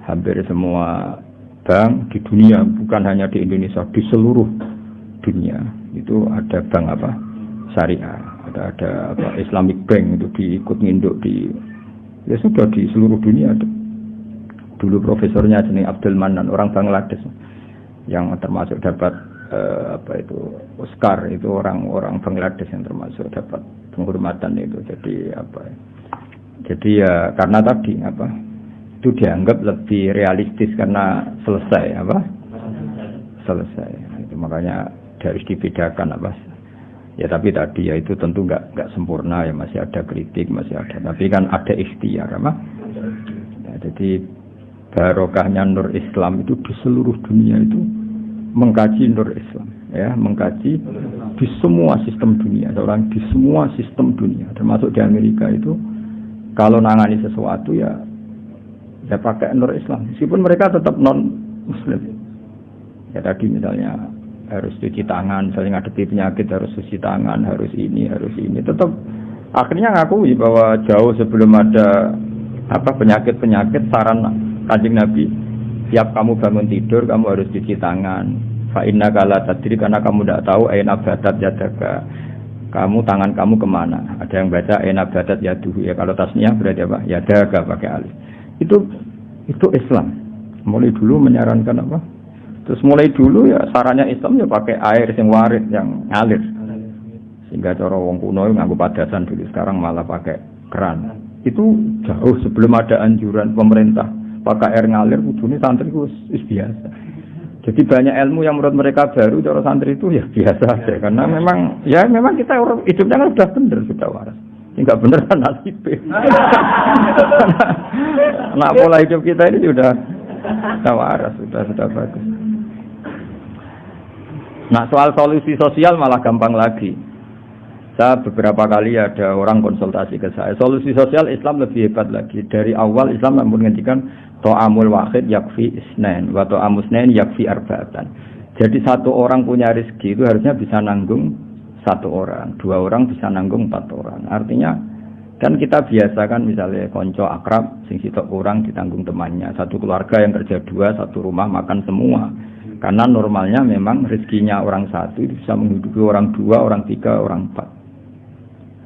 hampir semua bank di dunia, bukan hanya di Indonesia, di seluruh dunia itu ada bank apa? Syariah. Ada apa? Islamic Bank itu diikut nginduk di ya sudah di seluruh dunia ada. Dulu profesornya jeneng Abdul Manan, orang Bangladesh yang termasuk dapat apa itu Oscar itu orang Bangladesh yang termasuk dapat penghormatan itu. Jadi apa? Jadi ya karena tadi apa? Itu dianggap lebih realistis karena selesai apa? Selesai. Itu makanya harus dibedakan apa? Ya tapi tadi ya itu tentu enggak sempurna ya masih ada kritik masih ada. Tapi kan ada ikhtiar apa? Ya, jadi barokahnya Nur Islam itu di seluruh dunia itu mengkaji Nur Islam ya, mengkaji di semua sistem dunia, orang di semua sistem dunia, termasuk di Amerika itu kalau nangani sesuatu ya pakai Nur Islam, meskipun mereka tetap non Muslim. Ya tadi misalnya harus cuci tangan, misalnya ngadepi penyakit harus cuci tangan, harus ini, tetap akhirnya ngakui bahwa jauh sebelum ada apa penyakit saran Kanjeng Nabi. Tiap kamu bangun tidur, kamu harus cuci tangan. Fa innaka la tadri, karena kamu tidak tahu aina batat yadaka. Kamu tangan kamu kemana? Ada yang baca aina batat yaduhu. Ya kalau tasniyah berarti apa? Yadaka pakai alif. Itu Islam. Mulai dulu menyarankan apa? Terus mulai dulu ya sarannya Islam ya pakai air yang warid yang ngalir. Sehingga cara wong kuno nganggo padasan dulu, sekarang malah pakai keran. Itu jauh sebelum ada anjuran pemerintah pakai air ngalir, kudune santri itu biasa. Jadi banyak ilmu yang menurut mereka baru, cara santri itu ya biasa aja. Karena memang kita orang hidupnya kan sudah benar, sudah waras. Enggak benar kan nasib. Nah pola hidup kita ini sudah waras, sudah bagus. Nah soal solusi sosial malah gampang lagi. Saya beberapa kali ada orang konsultasi ke saya. Solusi sosial Islam lebih hebat lagi. Dari awal Islam menghentikan to'amul wahid yakfi isnain wa to'amus isnain yakfi arba'atan. Jadi satu orang punya rezeki itu harusnya bisa nanggung satu orang, dua orang bisa nanggung 4 orang. Artinya kan kita biasa kan misalnya konco akrab sing sitok kurang ditanggung temannya. Satu keluarga yang kerja 2, satu rumah makan semua. Karena normalnya memang rezekinya orang satu itu bisa menghidupi orang 2, orang 3, orang 4.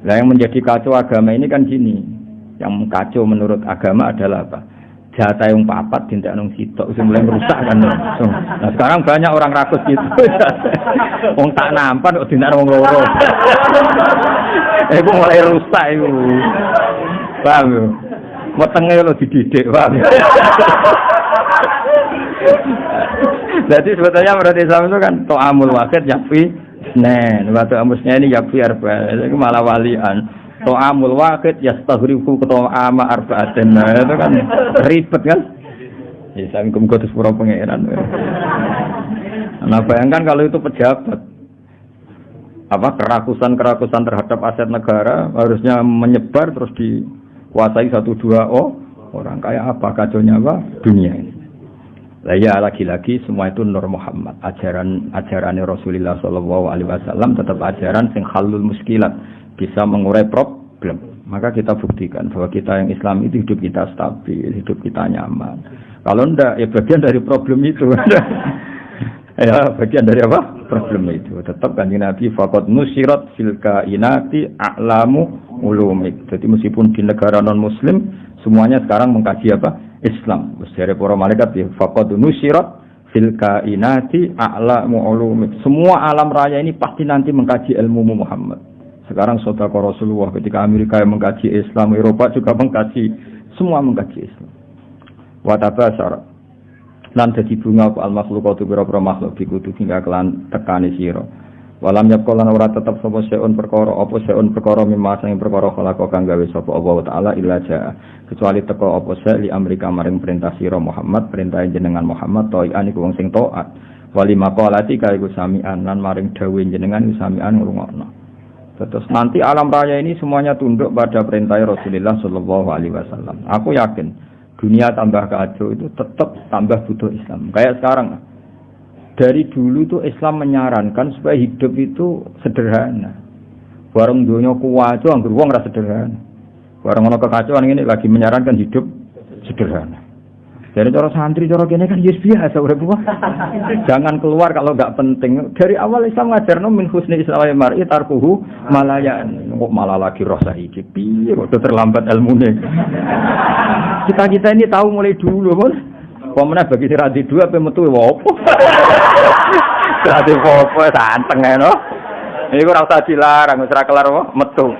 Nah yang menjadi kacau agama ini kan gini. Yang kacau menurut agama adalah apa? Jatah yang 4 dintek nang sitok sing mulai merusak kan. Nah sekarang banyak orang rakus gitu. Wong tak nampan kok dintek wong loro. Iku mulai rusak iku. Paham yo. Wetenge lho dididik, paham. Jadi sebetulnya menurut Islam itu kan to'amul wahid yakfi nen, waktu amusnya ini yakfi arba, itu malah walian. To'amul wahid yastaghrifu to'ama arba'atin. Nah, itu kan ribet kan? Ya sangkum kudu sepuro pangeran. Nah, bayangkan kalau itu pejabat kerakusan terhadap aset negara harusnya menyebar terus dikuasai 1-2 orang kayak apa kacaunya dunia ini. Lah ya lagi-lagi semua itu Nur Muhammad, ajaran Rasulullah sallallahu alaihi wasallam tetap ajaran sing halul muskilat, bisa mengurai problem. Maka kita buktikan bahwa kita yang Islam itu hidup kita stabil, hidup kita nyaman. Kalau enggak ya bagian dari problem itu. Ya bagian dari apa? Problem itu. Tetap Kanjeng Nabi faqad nusirat fil kainati a'lamu ulumik. Jadi meskipun di negara non muslim semuanya sekarang mengkaji apa? Islam. Dari para malaikat ya faqad nusirat fil kainati a'lamu ulumik. Semua alam raya ini pasti nanti mengkaji ilmu Muhammad. Sekarang saudara Rasulullah ketika Amerika yang mengkaji Islam, Eropa juga mengkaji, semua mengkaji Islam. Wa tabasara lan dadi bunga al makhlukatu pira-pira makhluk dikudu hingga kelan tekane sira. Walam yakolan ora tetep sapa seun perkara mimma sing perkara khalaqo kang gawe sapa Allah taala illa jaa kecuali teko apa se li Amerika maring perintah sira Muhammad, perintah jenengan Muhammad toian iku wong sing taat. Wali maqalati kaiku sami'an lan maring dawuh jenengan sami'an ngrungokno. Terus nanti alam raya ini semuanya tunduk pada perintah Rasulullah sallallahu alaihi wasallam. Aku yakin dunia tambah kacau itu tetap tambah butuh Islam. Kayak sekarang, dari dulu tuh Islam menyarankan supaya hidup itu sederhana. Warung dunia kuwaco, anggur wong ora sederhana. Warung ono kekacauan ini lagi menyarankan hidup sederhana. Dari cara santri, cara kene kan biasa urip wae. Jangan keluar kalau enggak penting. Dari awal Islam ngajarno min husni islamil mar'i tarkuhu malayan. Kok malah lagi roh saiki. Piye kok terlambat ilmune. Kita ini tahu mulai dulu, Bos. Pemene bagi siradi dua ape metu opo. Siradi opo santeng ae no. Iku ora usah dilarang, wis ora kelar apa metu.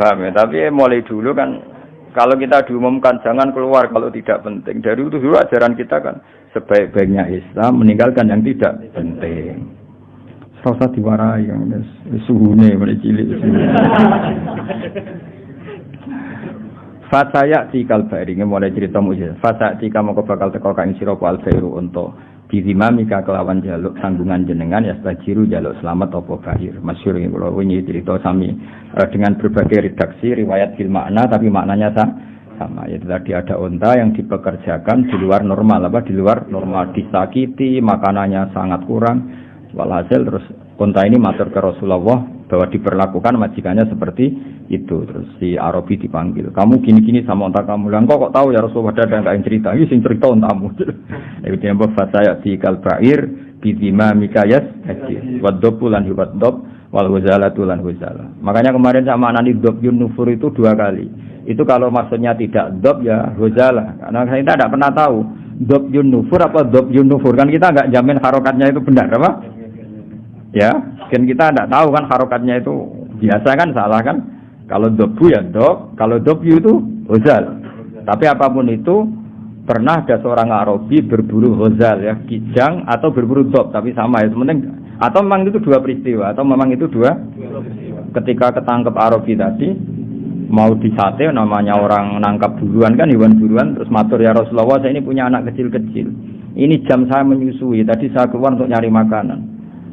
Paham ya, tapi mulai dulu kan kalau kita diumumkan jangan keluar kalau tidak penting. Dari itu dulu ajaran kita kan sebaik-baiknya Islam meninggalkan yang tidak penting. Serasa diwarai yang suhune mulai cilik. Fataya tikal bairinge mulai cerita mujizat. Fataya tika moko bakal teko kang sira al bairu untuk bizimamika kelawan jaluk sanggungan jenengan ya stajiru jaluk selamat apa bahir. Masyhur iki kula wingi cerita sami dengan berbagai redaksi riwayat bil makna tapi maknanya sama. Itu tadi ada unta yang dipekerjakan di luar normal di luar normal disakiti, makanannya sangat kurang. Walhasil terus unta ini matur ke Rasulullah bahwa diperlakukan majikannya seperti itu. Terus si Arabi dipanggil, kamu gini-gini sama unta kamu. Lah kok tahu ya Rasulullah, ada enggak yang cerita? Ini sing cerita untamu. Itu yang bahasa saya di kalbair bidima mikayas waddob lan hiwaddob wal huzalatu lan huzala. Makanya kemarin sama anani dob yun nufur itu 2 kali. Itu kalau maksudnya tidak dob ya huzala. Karena kita tidak pernah tahu dob yun nufur apa dob yun nufur. Kan kita enggak jamin harokatnya itu benar apa? Ya, kan kita tidak tahu kan harokatnya itu biasa kan salah kan? Kalau dobu ya dob, kalau dobyu itu huzal. Tapi apapun itu pernah ada seorang Arabi berburu huzal ya, kijang atau berburu dob, tapi sama ya sementing. Atau memang itu 2 peristiwa, atau memang itu 2. Ketika ketangkep Arabi tadi mau disate, namanya orang nangkap buruan kan, hewan buruan, terus matur ya Rasulullah, saya ini punya anak kecil-kecil. Ini jam saya menyusui, tadi saya keluar untuk nyari makanan.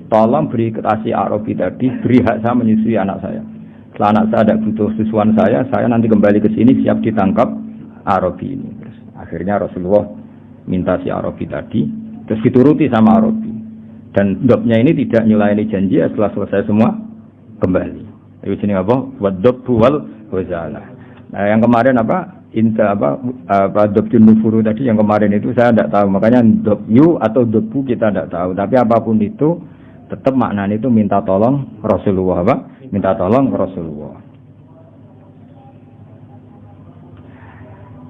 Tolong beri kasih Arabi tadi, beri hak saya menyusui anak saya. Setelah anak saya ada butuh susuan saya nanti kembali ke sini siap ditangkap Arabi ini. Terus, akhirnya Rasulullah minta si Arabi tadi, terus dituruti sama Arabi. Dan dobnya ini tidak nyulaini janji setelah selesai semua kembali. Itu sini apa? Waddobu wal huzala. Nah, yang kemarin apa? Inta apa dobjun nufuru tadi yang kemarin itu saya tidak tahu. Makanya dobyu atau dobu kita tidak tahu. Tapi apapun itu tetap maknanya itu minta tolong Rasulullah apa? Minta tolong Rasulullah.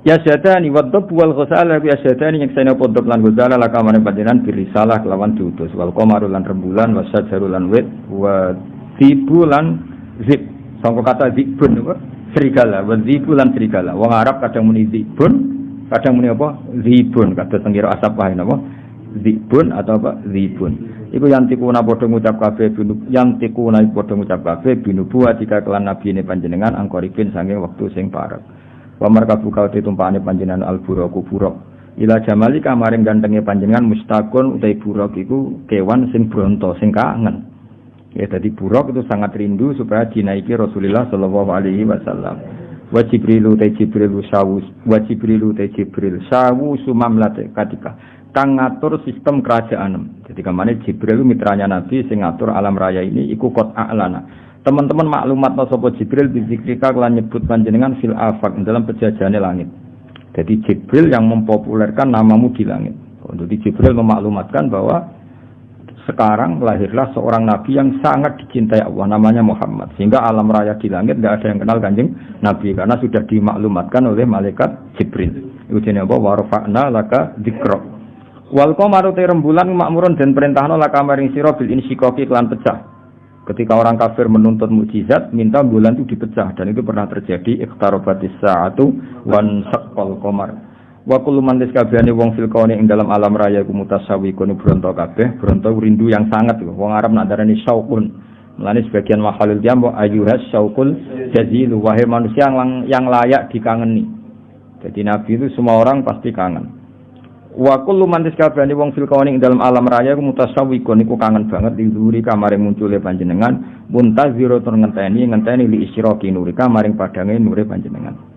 Ya syadani waddob wal ghusala ya syadani yang saya podop lan ghusala laka maring panjenengan birisalah kelawan diutus wal qamaru lan rembulan wasyajaru lan wit wa zibulan zib. Sangko kata zibun apa? Serigala, wa zibulan serigala. Wong Arab kadang muni zibun, kadang muni apa? Zibun, kadang tenggiro asap wae napa? zibun atau apa zibun. Iku yang tikuna padha ngucap kabeh binubu jika kelan nabi ini panjenengan angkoripin saking wektu sing parek. Wa markabu kau ditumpakane panjenengan al-buraku buruk. Ila jamali kamaring gantenge panjenengan mustaqon utai buruk iku kewan sing bronto sing kangen. Ya tadi buruk itu sangat rindu supaya dinaiki Rasulullah sallallahu alaihi wasallam. Wa Jibrilu ta Jibril sawu sumamlate katika kang ngatur sistem kerajaan. Jadi kemana Jibril mitranya Nabi sing ngatur alam raya ini iku qad a'lana. Teman-teman maklumat sapa Jibril bizikrika lan nyebut panjenengan fil afaq dalam penjajahane langit. Jadi Jibril yang mempopulerkan namamu di langit. Jadi Jibril memaklumatkan bahwa sekarang lahirlah seorang nabi yang sangat dicintai Allah, namanya Muhammad. Sehingga alam raya di langit tidak ada yang kenal Kanjeng Nabi karena sudah dimaklumatkan oleh malaikat Jibril. Itu jenenge apa? Wa rafa'na laka dzikra. Wal qamaru rembulan makmurun dan perintahno laka maring sira bil insyikaki kelan pecah. Ketika orang kafir menuntut mukjizat, minta bulan itu dipecah dan itu pernah terjadi iqtarabatis sa'atu wan saqqal qamar. Wa kullu man liskabehane wong fil kauni ing dalam alam raya ku mutasawiqun bronto kabeh, bronto rindu yang sangat lho. Wong Arab nak darani syauqun. Mulane sebagian makhluk dia mbok ayuhas syauqul jazilu wahai manusia yang layak dikangeni. Jadi nabi itu semua orang pasti kangen. Wa kullu man liskabehane wong fil kauni ing dalam alam raya ku mutasawiqun iku kangen banget dihuri kamare muncule panjenengan muntaziro tur ngenteni li isyraqi nurika maring padange nure panjenengan.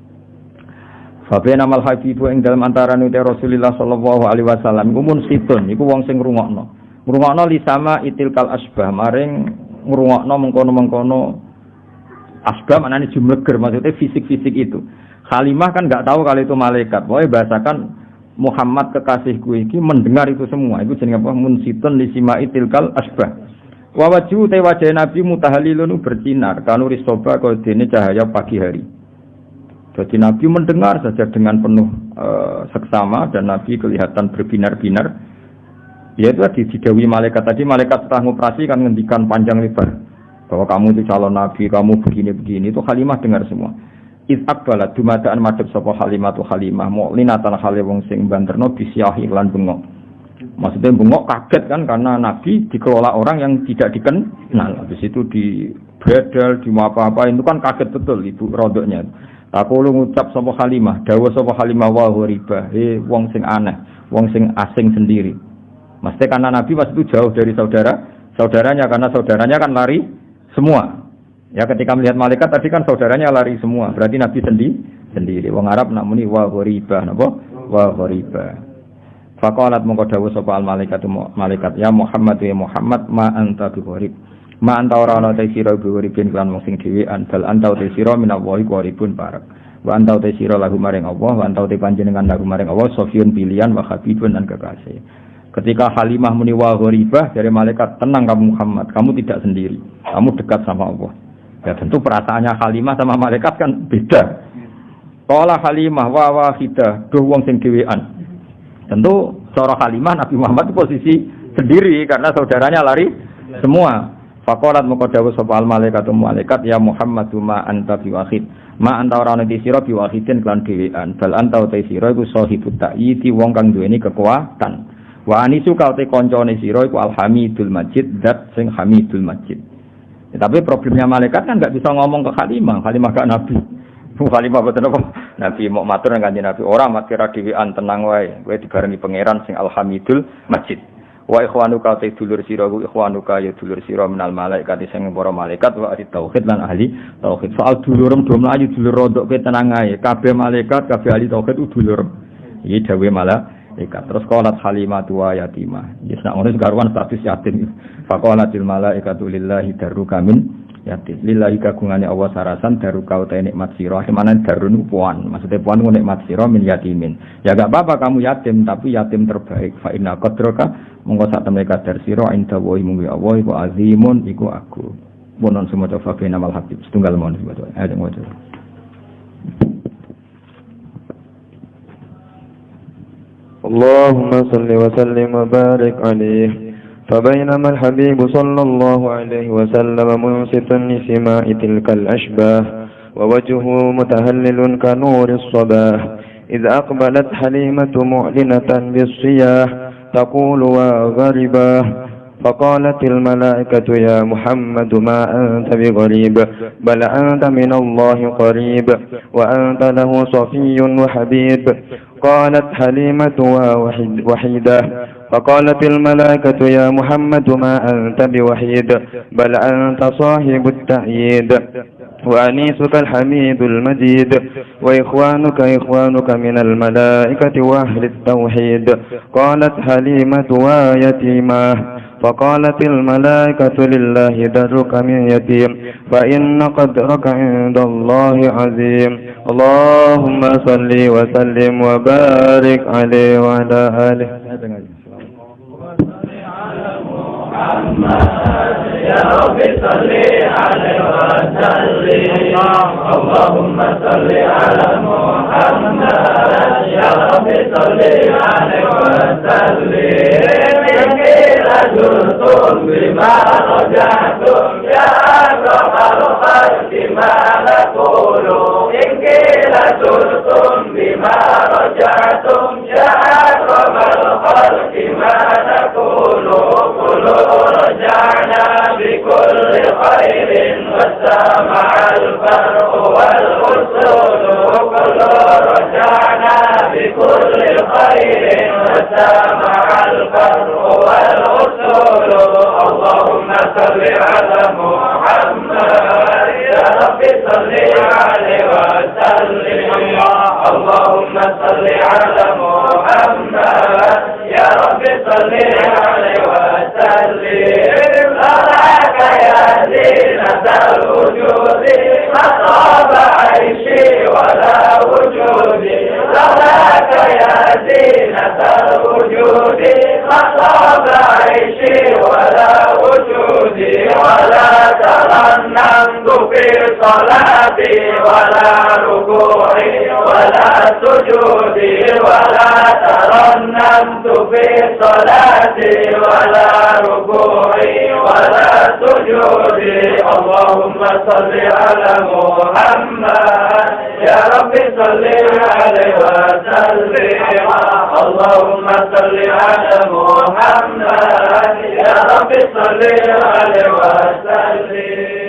Fabena mal habibu ing dalam antarané Rasulullah sallallahu alaihi wasallam iku mun situn iku wong sing ngrungokno li sama itilkal asbah maring ngrungokno mengkono-mengkono asbah maknane jumleger maksudnya fisik-fisik itu. Halimah kan enggak tahu kalau itu malaikat. Pokoke bahasakan Muhammad kekasihku iki mendengar itu semua. Iku jenenge apa? Mun situn li sama itilkal asbah. Wa wajhu te wajah Nabi mutahallilun bersinar kanuri soba kaya dene cahaya pagi hari. Jadi Nabi mendengar saja dengan penuh seksama dan Nabi kelihatan berbinar-binar. Ya itu tadi didhawuhi malaikat tadi, malaikat setelah ngoperasi kan ngendikan panjang lebar bahwa kamu itu calon Nabi, kamu begini-begini. Itu Halimah dengar semua. Iz aqbalat dumadaan madhep sapa Halimah tu Halimah mu'linatan hale wong sing banterno bisyahi lan bengok. Maksudnya bengok kaget kan karena Nabi dikelola orang yang tidak dikenal. Habis itu di bredel, di apa-apa itu kan kaget betul ibu rodoknya. Aku lu ngucap sapa Halimah, dawuh sapa Halimah wa ghariba, wong sing aneh, wong sing asing sendiri. Maksudnya karena Nabi pas itu jauh dari saudaranya karena saudaranya kan lari semua. Ya ketika melihat malaikat tadi kan saudaranya lari semua, berarti Nabi sendiri. Wong Arab nak muni wa ghariba napa? Wa ghariba. Faqalat mongko dawuh sapa al malaikat ya Muhammad ya Muhammad ma anta bi gharib. Ma anta ora ana te sira gharibin kan wong sing dhewean bal anta te sira minallahi gharibun barak. Wa anta te sira lahu maring Allah, wa anta te panjenengan lahu maring Allah sofiyun pilihan wa habibun dan kekasih. Ketika Halimah muni wa gharibah dari malaikat, tenang kamu Muhammad, kamu tidak sendiri. Kamu dekat sama Allah. Ya tentu perasaannya Halimah sama malaikat kan beda. Qala Halimah wa wahidah, duh wong sing dhewean. Tentu cara Halimah Nabi Muhammad posisi sendiri karena saudaranya lari semua. Faqalat moko dawuh sapa al malaikatu malaikat ya Muhammad ma anta biwahid. Ma anta ora ana sira biwahidin kan dhewean. Bal anta uta sira iku sahibut ta'yiti wong kang duweni kekuatan. Wa anisu ka uta kancane sira iku Al-Hamidul Majid, zat sing Hamidul Majid. Ya, tapi problemnya malaikat kan enggak bisa ngomong ke Halimah gak Nabi. Halimah boten apa? Nabi mau matur nang Kanjeng Nabi, ora mat kira dhewean tenang wae, kowe dibarengi pangeran sing Al-Hamidul Majid. Wa ikhwanuka ta dulur sira ku ikhwanuka ya dulur sira minal malaikat sing para malaikat wa ahli tauhid lan ahli tauhid. Soal dulurem do mlayu dulur rodok kowe tenang ae. Kabeh malaikat, kabeh ahli tauhid dulur. Iki dawuhe malaikat. Terus qalat Halimatu wa yatimah. Wis nak ngono karuan status yatim. Faqalatil malaikatu lillahi darruka min yatim. Lillahi kagungane Allah sarasan daruka uta nikmat sira. Mana darun puan. Maksudnya puan ku nikmat sira min yatimin. Ya enggak apa-apa kamu yatim tapi yatim terbaik. Fa inna qadraka monggo sak temene kadar sira inda wa munggu Allah iku azimun iku aku. Bonon semoga fa namal habib setunggal mon sebetulnya. Ayo ngono. Allahumma salli wa sallim wa barik alaihi. فبينما الحبيب صلى الله عليه وسلم منصت لسماء تلك الأشباه ووجهه متهلل كنور الصباح إذ أقبلت حليمة معلنة بالصياح تقول وغربا. فقالت الملائكة يا محمد ما أنت بغريب بل أنت من الله قريب وأنت له صفي وحبيب. قالت حليمة وحيدة. فقالت الملائكة يا محمد ما أنت بوحيد بل أنت صاحب التأييد وأنيسك الحميد المجيد وإخوانك من الملائكة وأهل التوحيد. قالت حليمة ويتيما. فقالت الملائكة لله درك من يتيم فإن قدرك عند الله عظيم. اللهم صل وسلم وبارك عليه وعلى آله. يا رب صل عليه وسلم. اللهم صل على محمد يا رب صل عليه وسلم. لجرتم بما رجعتم يا أكرم الخلق ما نقول. إن قيل جرتم بما رجعتم يا أكرم الخلق ما نقول. قلوا رجعنا بكل خير واستمع الفرع والأصول. قلوا رجعنا بكل خير واستمع الفرع والأصول. اللهم صل على محمد يا رب صل عليه وسلم. اللهم صل على محمد يا رب صل عليه وسلم. لك يا زينة الوجود ما طاب عيشي ولا وجودي. لك يا زينة الوجود ما طاب عيشي ولا وجودي. ولا ترنمت في صلاتي ولا ركوعي ولا سجودي. ولا ترنمت في صلاتي ولا ركوعي ولا سجودي. اللهم صل على محمد يا رب صل عليه وسلم. اللهم صل على محمد يا رب صل عليه وسلم.